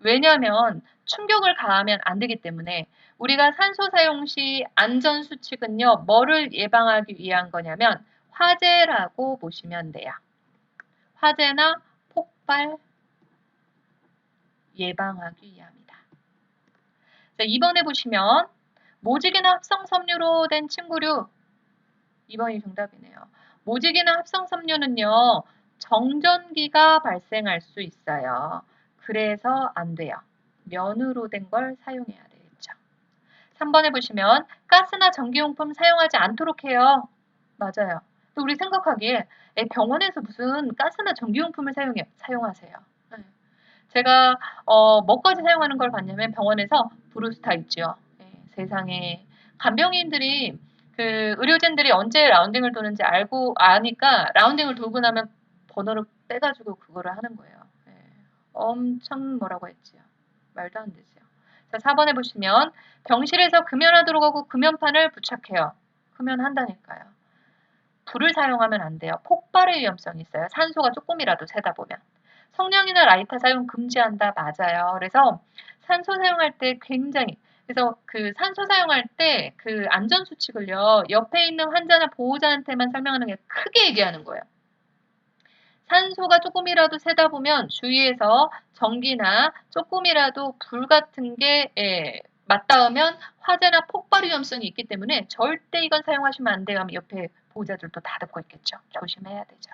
Speaker 1: 왜냐하면 충격을 가하면 안 되기 때문에 우리가 산소 사용 시 안전수칙은요. 뭐를 예방하기 위한 거냐면 화재라고 보시면 돼요. 화재나 폭발 예방하기 위함이다. 자, 2번에 보시면 모직이나 합성섬유로 된 침구류. 2번이 정답이네요. 모직이나 합성섬유는요. 정전기가 발생할 수 있어요. 그래서 안 돼요. 면으로 된 걸 사용해야 되겠죠. 3번에 보시면 가스나 전기용품 사용하지 않도록 해요. 맞아요. 또 우리 생각하기에 병원에서 무슨 가스나 전기용품을 사용해요. 사용하세요. 네. 제가 뭐까지 사용하는 걸 봤냐면 병원에서 브루스타 있죠. 네, 세상에 간병인들이 그 의료진들이 언제 라운딩을 도는지 알고 아니까 라운딩을 돌고 나면 번호를 빼가지고 그거를 하는 거예요. 네, 엄청 뭐라고 했지요. 말도 안 되지요. 자, 4번에 보시면 병실에서 금연하도록 하고 금연판을 부착해요. 금연한다니까요. 불을 사용하면 안 돼요. 폭발의 위험성이 있어요. 산소가 조금이라도 새다 보면. 성냥이나 라이터 사용 금지한다. 맞아요. 그래서 산소 사용할 때 굉장히 그래서 그 산소 사용할 때 그 안전 수칙을요. 옆에 있는 환자나 보호자한테만 설명하는 게 크게 얘기하는 거예요. 산소가 조금이라도 새다 보면 주위에서 전기나 조금이라도 불 같은 게 맞닿으면 화재나 폭발 위험성이 있기 때문에 절대 이건 사용하시면 안 돼요. 하면 옆에 보호자들도 다 듣고 있겠죠. 조심해야 되죠.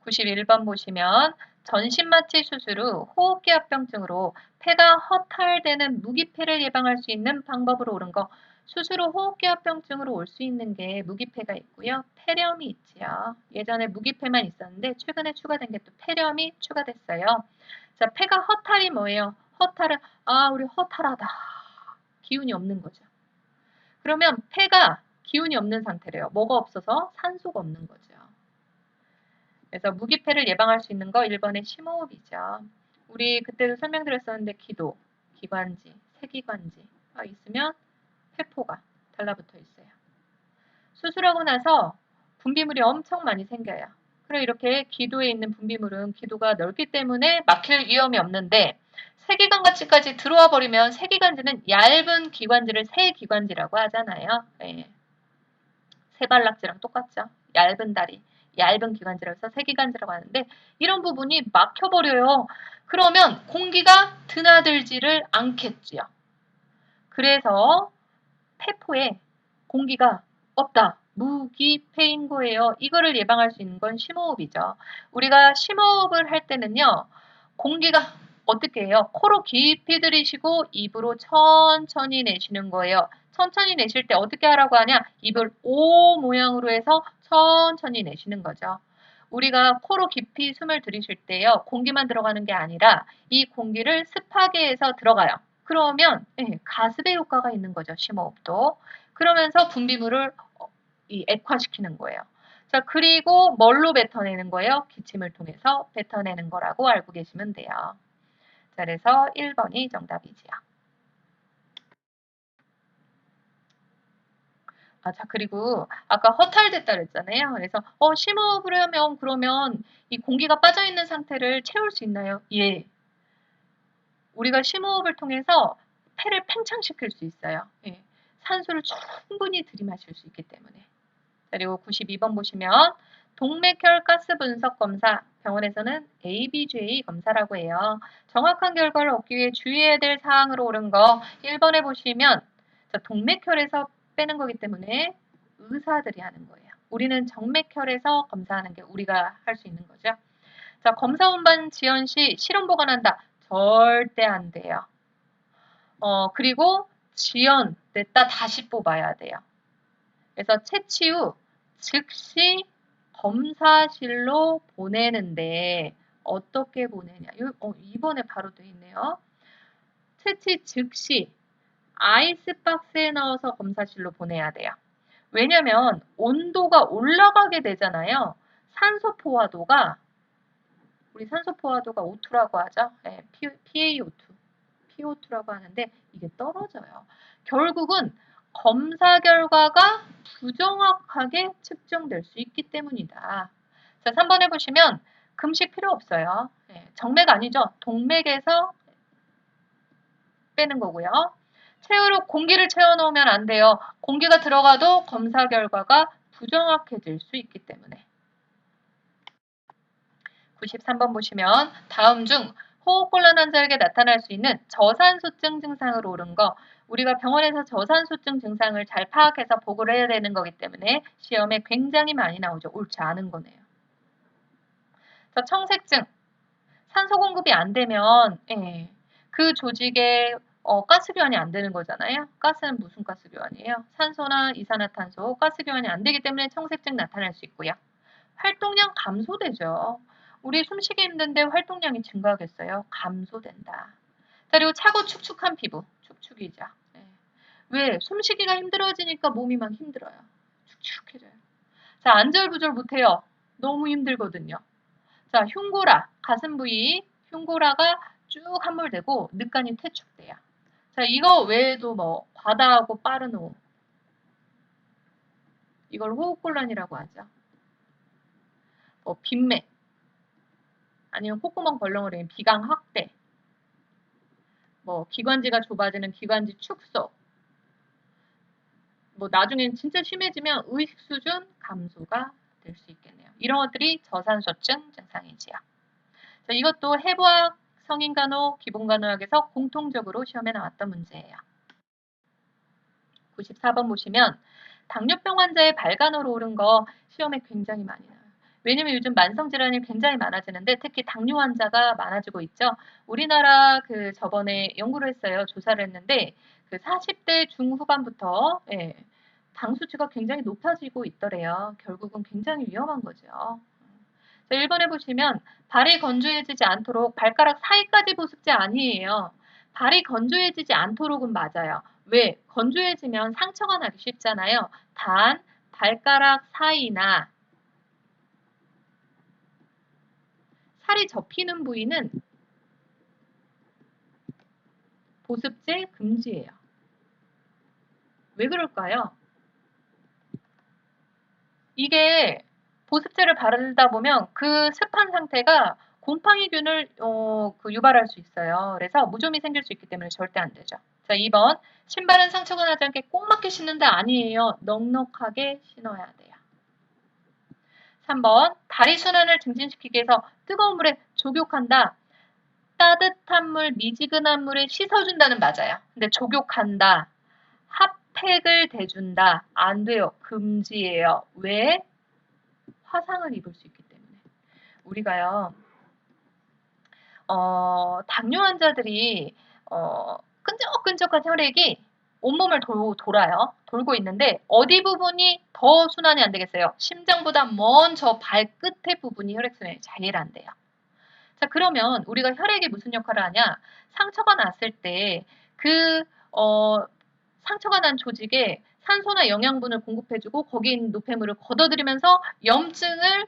Speaker 1: 91번 보시면 전신마취 수술 후 호흡기합병증으로 폐가 허탈되는 무기폐를 예방할 수 있는 방법으로 옳은 거. 수술 후 호흡기합병증으로 올 수 있는 게 무기폐가 있고요. 폐렴이 있지요. 예전에 무기폐만 있었는데 최근에 추가된 게 또 폐렴이 추가됐어요. 자, 폐가 허탈이 뭐예요? 허탈은 우리 허탈하다. 기운이 없는 거죠. 그러면 폐가 기운이 없는 상태래요. 뭐가 없어서? 산소가 없는 거죠. 그래서 무기폐를 예방할 수 있는 거 1번의 심호흡이죠. 우리 그때도 설명드렸었는데 기도, 기관지, 세기관지가 있으면 폐포가 달라붙어 있어요. 수술하고 나서 분비물이 엄청 많이 생겨요. 그리고 이렇게 기도에 있는 분비물은 기도가 넓기 때문에 막힐 위험이 없는데 세기관까지 들어와 버리면 세기관지는 얇은 기관지를 세기관지라고 하잖아요. 네. 세발낙지랑 똑같죠. 얇은 다리, 얇은 기관지라서 세기관지라고 하는데 이런 부분이 막혀버려요. 그러면 공기가 드나들지를 않겠지요. 그래서 폐포에 공기가 없다. 무기폐인 거예요. 이거를 예방할 수 있는 건 심호흡이죠. 우리가 심호흡을 할 때는요. 공기가 어떻게 해요? 코로 깊이 들이쉬고 입으로 천천히 내쉬는 거예요. 천천히 내쉴 때 어떻게 하라고 하냐? 입을 O 모양으로 해서 천천히 내쉬는 거죠. 우리가 코로 깊이 숨을 들이쉴 때요. 공기만 들어가는 게 아니라 이 공기를 습하게 해서 들어가요. 그러면 가습의 효과가 있는 거죠. 심호흡도. 그러면서 분비물을 액화시키는 거예요. 자, 그리고 뭘로 뱉어내는 거예요? 기침을 통해서 뱉어내는 거라고 알고 계시면 돼요. 자, 그래서 1번이 정답이지요. 자, 그리고 아까 허탈됐다 그랬잖아요. 그래서 심호흡을 하면 그러면 이 공기가 빠져있는 상태를 채울 수 있나요? 예. 우리가 심호흡을 통해서 폐를 팽창시킬 수 있어요. 예. 산소를 충분히 들이마실 수 있기 때문에. 그리고 92번 보시면 동맥혈 가스 분석 검사, 병원에서는 ABGA 검사라고 해요. 정확한 결과를 얻기 위해 주의해야 될 사항으로 옳은 거 1번에 보시면 동맥혈에서 빼는 거기 때문에 의사들이 하는 거예요. 우리는 정맥혈에서 검사하는 게 우리가 할 수 있는 거죠. 자, 검사 운반 지연 시 실험 보관한다. 절대 안 돼요. 그리고 지연됐다 다시 뽑아야 돼요. 그래서 채취 후 즉시 검사실로 보내는데 어떻게 보내냐. 2번에 바로 돼 있네요. 채취 즉시 아이스박스에 넣어서 검사실로 보내야 돼요. 왜냐면 온도가 올라가게 되잖아요. 산소 포화도가 우리 산소 포화도가 O2라고 하죠. 네, PaO2, PO2라고 하는데 이게 떨어져요. 결국은 검사 결과가 부정확하게 측정될 수 있기 때문이다. 자, 3번에 보시면 금식 필요 없어요. 네, 정맥 아니죠. 동맥에서 빼는 거고요. 체외로 공기를 채워놓으면 안 돼요. 공기가 들어가도 검사 결과가 부정확해질 수 있기 때문에. 93번 보시면 다음 중 호흡곤란 환자에게 나타날 수 있는 저산소증 증상으로 오른 거, 우리가 병원에서 저산소증 증상을 잘 파악해서 보고를 해야 되는 거기 때문에 시험에 굉장히 많이 나오죠. 옳지 않은 거네요. 자, 청색증. 산소 공급이 안 되면 그 조직에 가스 교환이 안 되는 거잖아요. 가스는 무슨 가스 교환이에요? 산소나 이산화탄소, 가스 교환이 안 되기 때문에 청색증 나타날 수 있고요. 활동량 감소되죠. 우리 숨쉬기 힘든데 활동량이 증가하겠어요? 감소된다. 자, 그리고 차고 축축한 피부, 축축이죠. 왜? 숨쉬기가 힘들어지니까 몸이 막 힘들어요. 축축해져요. 자, 안절부절 못해요. 너무 힘들거든요. 자, 흉고라, 가슴 부위, 흉고라가 쭉 함몰되고 늑간이 퇴축돼요. 자, 이거 외에도 뭐 과다하고 빠른 호흡, 이걸 호흡곤란이라고 하죠. 빈맥, 아니면 콧구멍 벌렁거리는 비강 확대, 기관지가 좁아지는 기관지 축소, 나중엔 진짜 심해지면 의식 수준 감소가 될 수 있겠네요. 이런 것들이 저산소증 증상이지요. 자, 이것도 해부학, 성인간호, 기본간호학에서 공통적으로 시험에 나왔던 문제예요. 94번 보시면 당뇨병 환자의 발간호로 오른 거 시험에 굉장히 많이 나와요. 왜냐면 요즘 만성질환이 굉장히 많아지는데 특히 당뇨 환자가 많아지고 있죠. 우리나라 저번에 연구를 했어요. 조사를 했는데 40대 중후반부터 당 수치가 굉장히 높아지고 있더래요. 결국은 굉장히 위험한 거죠. 자, 1번에 보시면 발이 건조해지지 않도록 발가락 사이까지 보습제 아니에요. 발이 건조해지지 않도록은 맞아요. 왜? 건조해지면 상처가 나기 쉽잖아요. 단 발가락 사이나 살이 접히는 부위는 보습제 금지예요. 왜 그럴까요? 이게 보습제를 바르다 보면 그 습한 상태가 곰팡이균을 유발할 수 있어요. 그래서 무좀이 생길 수 있기 때문에 절대 안 되죠. 자, 2번. 신발은 상처가 나지 않게 꼭 맞게 신는다 아니에요. 넉넉하게 신어야 돼요. 3번. 다리 순환을 증진시키기 위해서 뜨거운 물에 족욕한다. 따뜻한 물, 미지근한 물에 씻어준다는 맞아요. 근데 족욕한다. 핫팩을 대준다. 안 돼요. 금지예요. 왜? 화상을 입을 수 있기 때문에. 우리가요, 당뇨 환자들이, 끈적끈적한 혈액이 온몸을 돌아요. 돌고 있는데, 어디 부분이 더 순환이 안 되겠어요? 심장보다 먼 저 발끝의 부분이 혈액순환이 제일 안 돼요. 자, 그러면 우리가 혈액이 무슨 역할을 하냐? 상처가 났을 때, 상처가 난 조직에 산소나 영양분을 공급해주고 거기 있는 노폐물을 걷어들이면서 염증을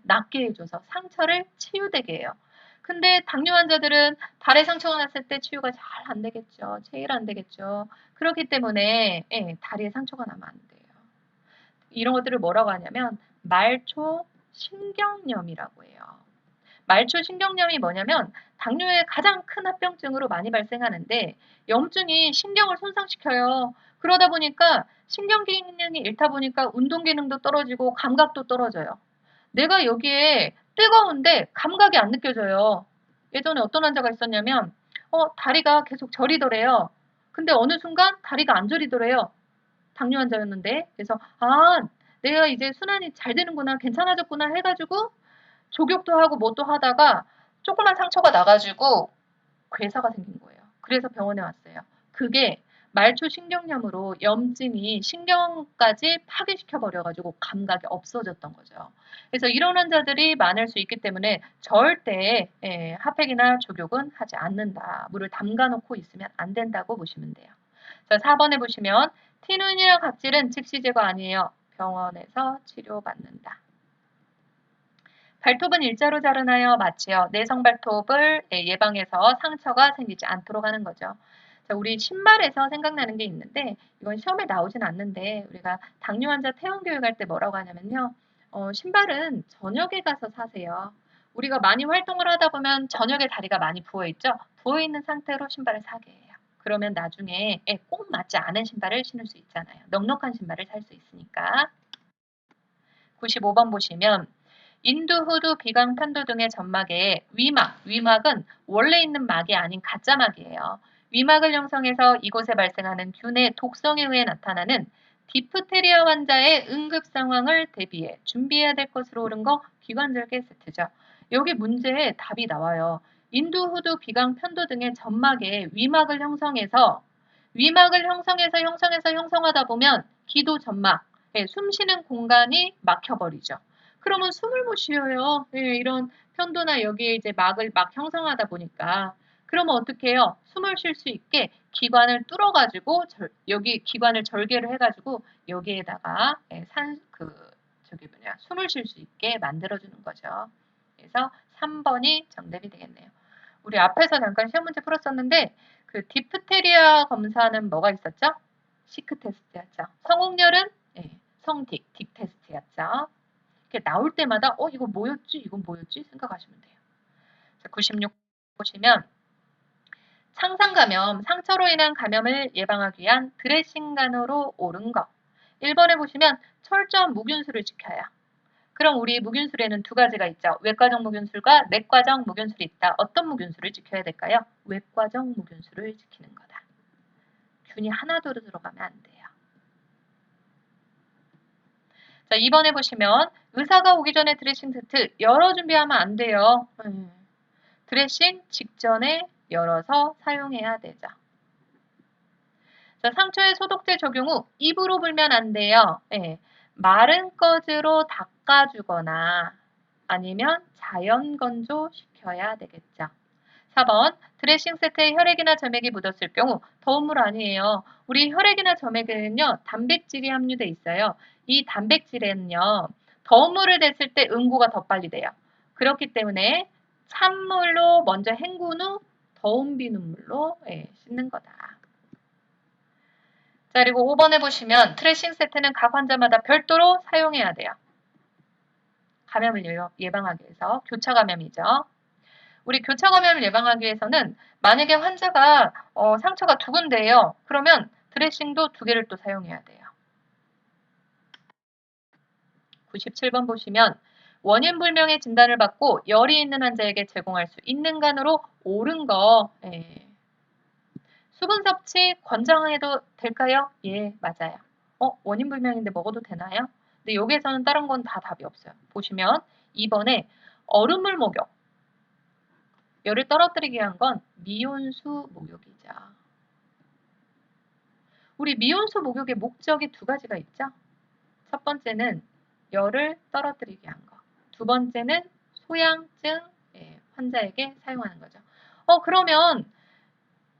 Speaker 1: 낫게 해줘서 상처를 치유되게 해요. 근데 당뇨 환자들은 발에 상처가 났을 때 치유가 잘 안 되겠죠. 제일 안 되겠죠. 그렇기 때문에 다리에 상처가 나면 안 돼요. 이런 것들을 뭐라고 하냐면 말초 신경염이라고 해요. 말초 신경염이 뭐냐면 당뇨의 가장 큰 합병증으로 많이 발생하는데 염증이 신경을 손상시켜요. 그러다 보니까 신경 기능이 잃다 보니까 운동 기능도 떨어지고 감각도 떨어져요. 내가 여기에 뜨거운데 감각이 안 느껴져요. 예전에 어떤 환자가 있었냐면 다리가 계속 저리더래요. 근데 어느 순간 다리가 안 저리더래요. 당뇨 환자였는데. 그래서 내가 이제 순환이 잘 되는구나, 괜찮아졌구나 해가지고 족욕도 하고 뭣도 하다가 조그만 상처가 나가지고 괴사가 생긴 거예요. 그래서 병원에 왔어요. 그게 말초 신경염으로 염증이 신경까지 파괴시켜 버려가지고 감각이 없어졌던 거죠. 그래서 이런 환자들이 많을 수 있기 때문에 절대 핫팩이나 족욕은 하지 않는다. 물을 담가 놓고 있으면 안 된다고 보시면 돼요. 자, 4번에 보시면 티눈이나 각질은 즉시 제거 아니에요. 병원에서 치료받는다. 발톱은 일자로 자르나요? 맞지요. 내성 발톱을 예방해서 상처가 생기지 않도록 하는 거죠. 자, 우리 신발에서 생각나는 게 있는데 이건 시험에 나오진 않는데 우리가 당뇨 환자 퇴원 교육할 때 뭐라고 하냐면요. 신발은 저녁에 가서 사세요. 우리가 많이 활동을 하다 보면 저녁에 다리가 많이 부어있죠. 부어있는 상태로 신발을 사게 해요. 그러면 나중에 꼭 맞지 않은 신발을 신을 수 있잖아요. 넉넉한 신발을 살 수 있으니까. 95번 보시면 인두, 후두, 비강, 편도 등의 점막에 위막은 원래 있는 막이 아닌 가짜막이에요. 위막을 형성해서 이곳에 발생하는 균의 독성에 의해 나타나는 디프테리아 환자의 응급 상황을 대비해 준비해야 될 것으로 옳은 거 기관절개 세트죠. 여기 문제에 답이 나와요. 인두, 후두, 비강, 편도 등의 점막에 위막을 형성해서 형성하다 보면 기도 점막, 숨 쉬는 공간이 막혀버리죠. 그러면 숨을 못 쉬어요. 이런 편도나 여기에 이제 막을 막 형성하다 보니까. 그러면 어떻게 해요? 숨을 쉴 수 있게 기관을 뚫어가지고 여기 기관을 절개를 해가지고 여기에다가 숨을 쉴 수 있게 만들어주는 거죠. 그래서 3번이 정답이 되겠네요. 우리 앞에서 잠깐 시험 문제 풀었었는데 그 디프테리아 검사는 뭐가 있었죠? 시크 테스트였죠. 성홍열은 성딕 테스트였죠. 이렇게 나올 때마다 이거 뭐였지? 이건 뭐였지? 생각하시면 돼요. 자, 96 보시면 창상 감염, 상처로 인한 감염을 예방하기 위한 드레싱간으로 옳은 것. 1번에 보시면 철저한 무균수를 지켜야. 그럼 우리 무균술에는 두 가지가 있죠. 외과적 무균술과 내과적 무균술이 있다. 어떤 무균술을 지켜야 될까요? 외과적 무균술을 지키는 거다. 균이 하나도 들어가면 안 돼요. 자, 2번에 보시면 의사가 오기 전에 드레싱 세트 열어 준비하면 안 돼요. 드레싱 직전에 열어서 사용해야 되죠. 자, 상처에 소독제 적용 후 입으로 불면 안 돼요. 마른 꺼즈로 닦아주거나 아니면 자연 건조 시켜야 되겠죠. 4번 드레싱 세트에 혈액이나 점액이 묻었을 경우 더운 물 아니에요. 우리 혈액이나 점액에는요 단백질이 함유돼 있어요. 이 단백질에는요 더운 물을 댔을 때 응고가 더 빨리 돼요. 그렇기 때문에 찬물로 먼저 헹군 후 더운 비눗물로 씻는 거다. 자, 그리고 5번에 보시면 드레싱 세트는 각 환자마다 별도로 사용해야 돼요. 감염을 예방하기 위해서 교차 감염이죠. 우리 교차 감염을 예방하기 위해서는 만약에 환자가 상처가 두 군데예요. 그러면 드레싱도 두 개를 또 사용해야 돼요. 97번 보시면 원인 불명의 진단을 받고 열이 있는 환자에게 제공할 수 있는 간으로 옳은 거. 수분 섭취 권장해도 될까요? 예, 맞아요. 원인 불명인데 먹어도 되나요? 근데 여기에서는 다른 건 다 답이 없어요. 보시면 2번에 얼음물 목욕. 열을 떨어뜨리기 위한 건 미온수 목욕이죠. 우리 미온수 목욕의 목적이 두 가지가 있죠. 첫 번째는 열을 떨어뜨리기 위한 거. 두 번째는 소양증 환자에게 사용하는 거죠. 그러면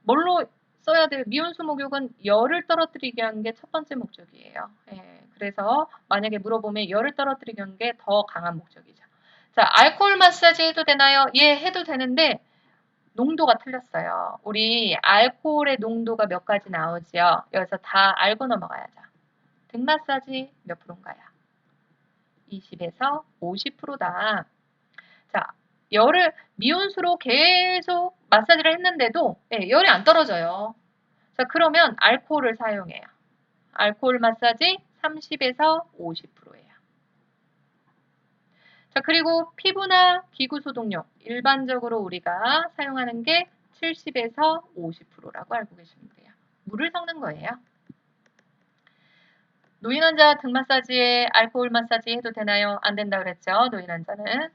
Speaker 1: 뭘로 써야 돼요? 미온수 목욕은 열을 떨어뜨리기 위한 게 첫 번째 목적이에요. 그래서 만약에 물어보면 열을 떨어뜨리기 위한 게 더 강한 목적이죠. 자, 알코올 마사지 해도 되나요? 예, 해도 되는데 농도가 틀렸어요. 우리 알코올의 농도가 몇 가지 나오죠. 여기서 다 알고 넘어가야죠. 등 마사지 몇 프로인가요? 20에서 50%다. 자, 열을 미온수로 계속 마사지를 했는데도 열이 안 떨어져요. 자, 그러면 알코올을 사용해요. 알코올 마사지 30에서 50%예요. 자, 그리고 피부나 기구 소독용 일반적으로 우리가 사용하는 게 70에서 50%라고 알고 계시면 돼요. 물을 섞는 거예요. 노인 환자 등 마사지에 알코올 마사지 해도 되나요? 안 된다 그랬죠. 노인 환자는.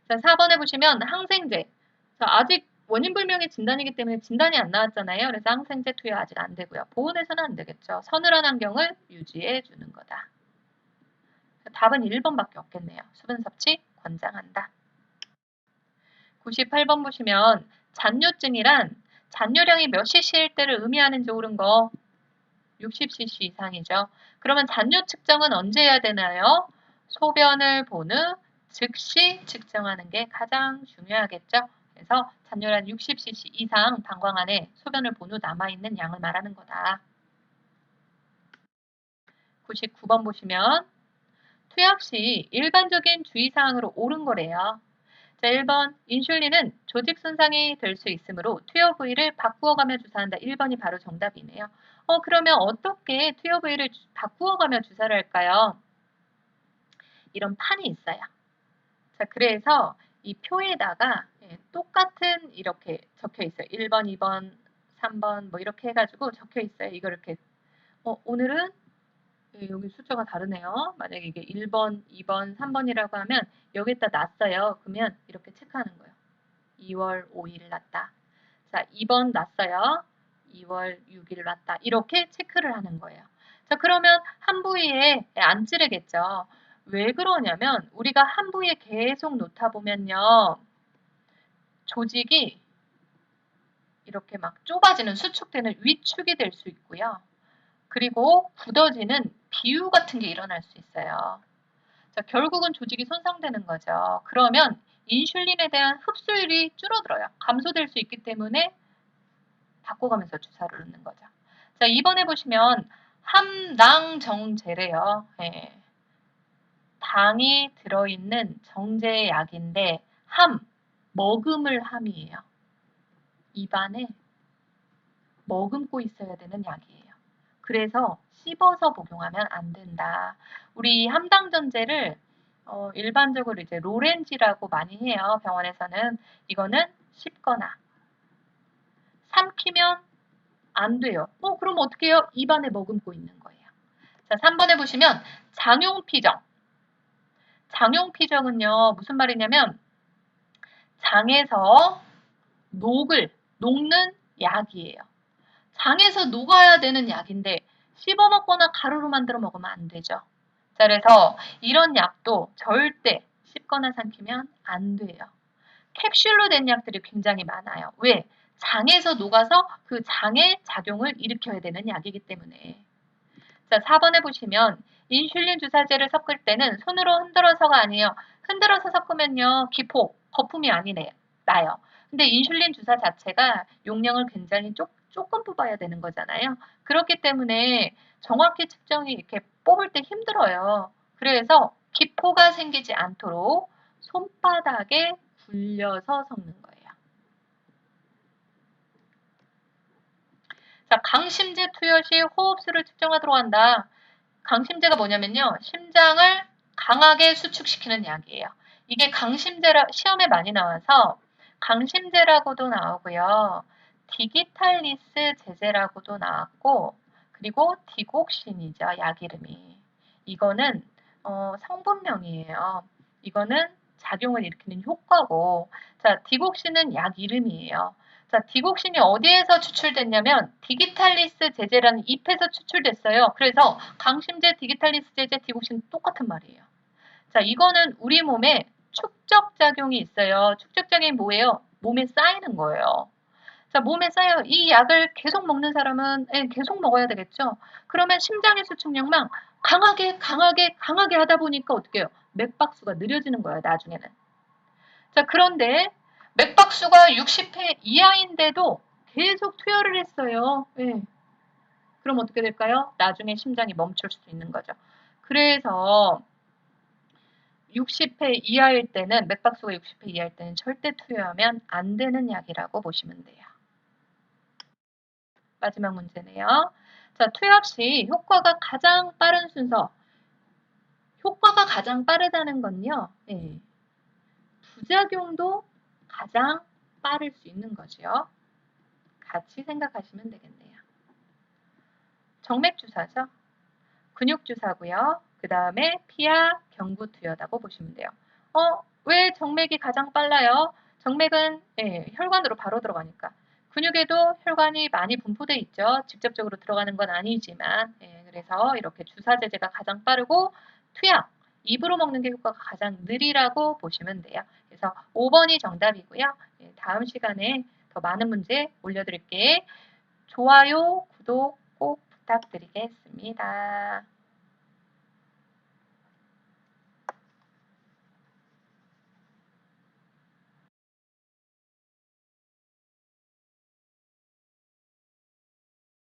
Speaker 1: 자, 4번에 보시면 항생제. 자, 아직 원인 불명의 진단이기 때문에 진단이 안 나왔잖아요. 그래서 항생제 투여 아직 안 되고요. 보온해서는 안 되겠죠. 서늘한 환경을 유지해 주는 거다. 답은 1번밖에 없겠네요. 수분 섭취 권장한다. 98번 보시면 잔뇨증이란 잔뇨량이 몇 cc일 때를 의미하는지 옳은 거 60cc 이상이죠. 그러면 잔뇨 측정은 언제 해야 되나요? 소변을 본 후 즉시 측정하는 게 가장 중요하겠죠. 그래서 잔뇨량 60cc 이상 방광 안에 소변을 본 후 남아있는 양을 말하는 거다. 99번 보시면 투약 시 일반적인 주의사항으로 옳은 거래요. 자, 1번 인슐린은 조직 손상이 될 수 있으므로 투여 부위를 바꾸어가며 주사한다. 1번이 바로 정답이네요. 그러면 어떻게 투여 부위를 바꾸어가며 주사를 할까요? 이런 판이 있어요. 자, 그래서 이 표에다가 똑같은 이렇게 적혀 있어요. 1번, 2번, 3번 뭐 이렇게 해가지고 적혀 있어요. 이거 이렇게 오늘은 여기 숫자가 다르네요. 만약에 이게 1번, 2번, 3번이라고 하면 여기다 놨어요. 그러면 이렇게 체크하는 거예요. 2월 5일 났다. 자, 2번 났어요. 2월 6일 났다. 이렇게 체크를 하는 거예요. 자, 그러면 한 부위에 안 찌르겠죠. 왜 그러냐면 우리가 한 부위에 계속 놓다 보면요. 조직이 이렇게 막 좁아지는 수축되는 위축이 될 수 있고요. 그리고 굳어지는 비유 같은 게 일어날 수 있어요. 자, 결국은 조직이 손상되는 거죠. 그러면 인슐린에 대한 흡수율이 줄어들어요. 감소될 수 있기 때문에 바꿔가면서 주사를 놓는 거죠. 자, 이번에 보시면 함낭정제래요. 당이 들어있는 정제약인데 머금을 함이에요. 입안에 머금고 있어야 되는 약이에요. 그래서 씹어서 복용하면 안 된다. 우리 함당전제를 일반적으로 이제 로렌지라고 많이 해요. 병원에서는 이거는 씹거나 삼키면 안 돼요. 그럼 어떻게 해요? 입안에 머금고 있는 거예요. 자, 3번에 보시면 장용피정. 장용피정은요, 무슨 말이냐면 장에서 녹는 약이에요. 장에서 녹아야 되는 약인데 씹어 먹거나 가루로 만들어 먹으면 안 되죠. 자, 그래서 이런 약도 절대 씹거나 삼키면 안 돼요. 캡슐로 된 약들이 굉장히 많아요. 왜? 장에서 녹아서 그 장의 작용을 일으켜야 되는 약이기 때문에. 자, 4번에 보시면 인슐린 주사제를 섞을 때는 손으로 흔들어서가 아니에요. 흔들어서 섞으면요. 거품이 나요. 근데 인슐린 주사 자체가 용량을 굉장히 조금 뽑아야 되는 거잖아요. 그렇기 때문에 정확히 측정이 이렇게 뽑을 때 힘들어요. 그래서 기포가 생기지 않도록 손바닥에 굴려서 섞는 거예요. 자, 강심제 투여 시 호흡수를 측정하도록 한다. 강심제가 뭐냐면요. 심장을 강하게 수축시키는 약이에요. 이게 시험에 많이 나와서 강심제라고도 나오고요. 디기탈리스 제제라고도 나왔고, 그리고 디곡신이죠. 약 이름이. 이거는 성분명이에요. 이거는 작용을 일으키는 효과고, 자, 디곡신은 약 이름이에요. 자, 디곡신이 어디에서 추출됐냐면 디기탈리스 제제라는 잎에서 추출됐어요. 그래서 강심제, 디기탈리스 제제, 디곡신 똑같은 말이에요. 자, 이거는 우리 몸에 축적작용이 있어요. 축적작용이 뭐예요? 몸에 쌓이는 거예요. 자, 몸에 쌓여 이 약을 계속 먹는 사람은 계속 먹어야 되겠죠. 그러면 심장의 수축력만 강하게 하다 보니까 어떻게 해요? 맥박수가 느려지는 거예요, 나중에는. 자, 그런데 맥박수가 60회 이하인데도 계속 투여를 했어요. 네. 그럼 어떻게 될까요? 나중에 심장이 멈출 수 있는 거죠. 그래서 60회 이하일 때는 맥박수가 60회 이하일 때는 절대 투여하면 안 되는 약이라고 보시면 돼요. 마지막 문제네요. 자, 투여 시 효과가 가장 빠른 순서. 효과가 가장 빠르다는 건요. 네. 부작용도 가장 빠를 수 있는 거죠. 같이 생각하시면 되겠네요. 정맥주사죠. 근육주사고요. 그 다음에 피하 경부투여라고 보시면 돼요. 왜 정맥이 가장 빨라요? 정맥은 혈관으로 바로 들어가니까. 근육에도 혈관이 많이 분포돼 있죠. 직접적으로 들어가는 건 아니지만 그래서 이렇게 주사제제가 가장 빠르고 투약, 입으로 먹는 게 효과가 가장 느리라고 보시면 돼요. 그래서 5번이 정답이고요. 다음 시간에 더 많은 문제 올려드릴게요. 좋아요, 구독 꼭 부탁드리겠습니다.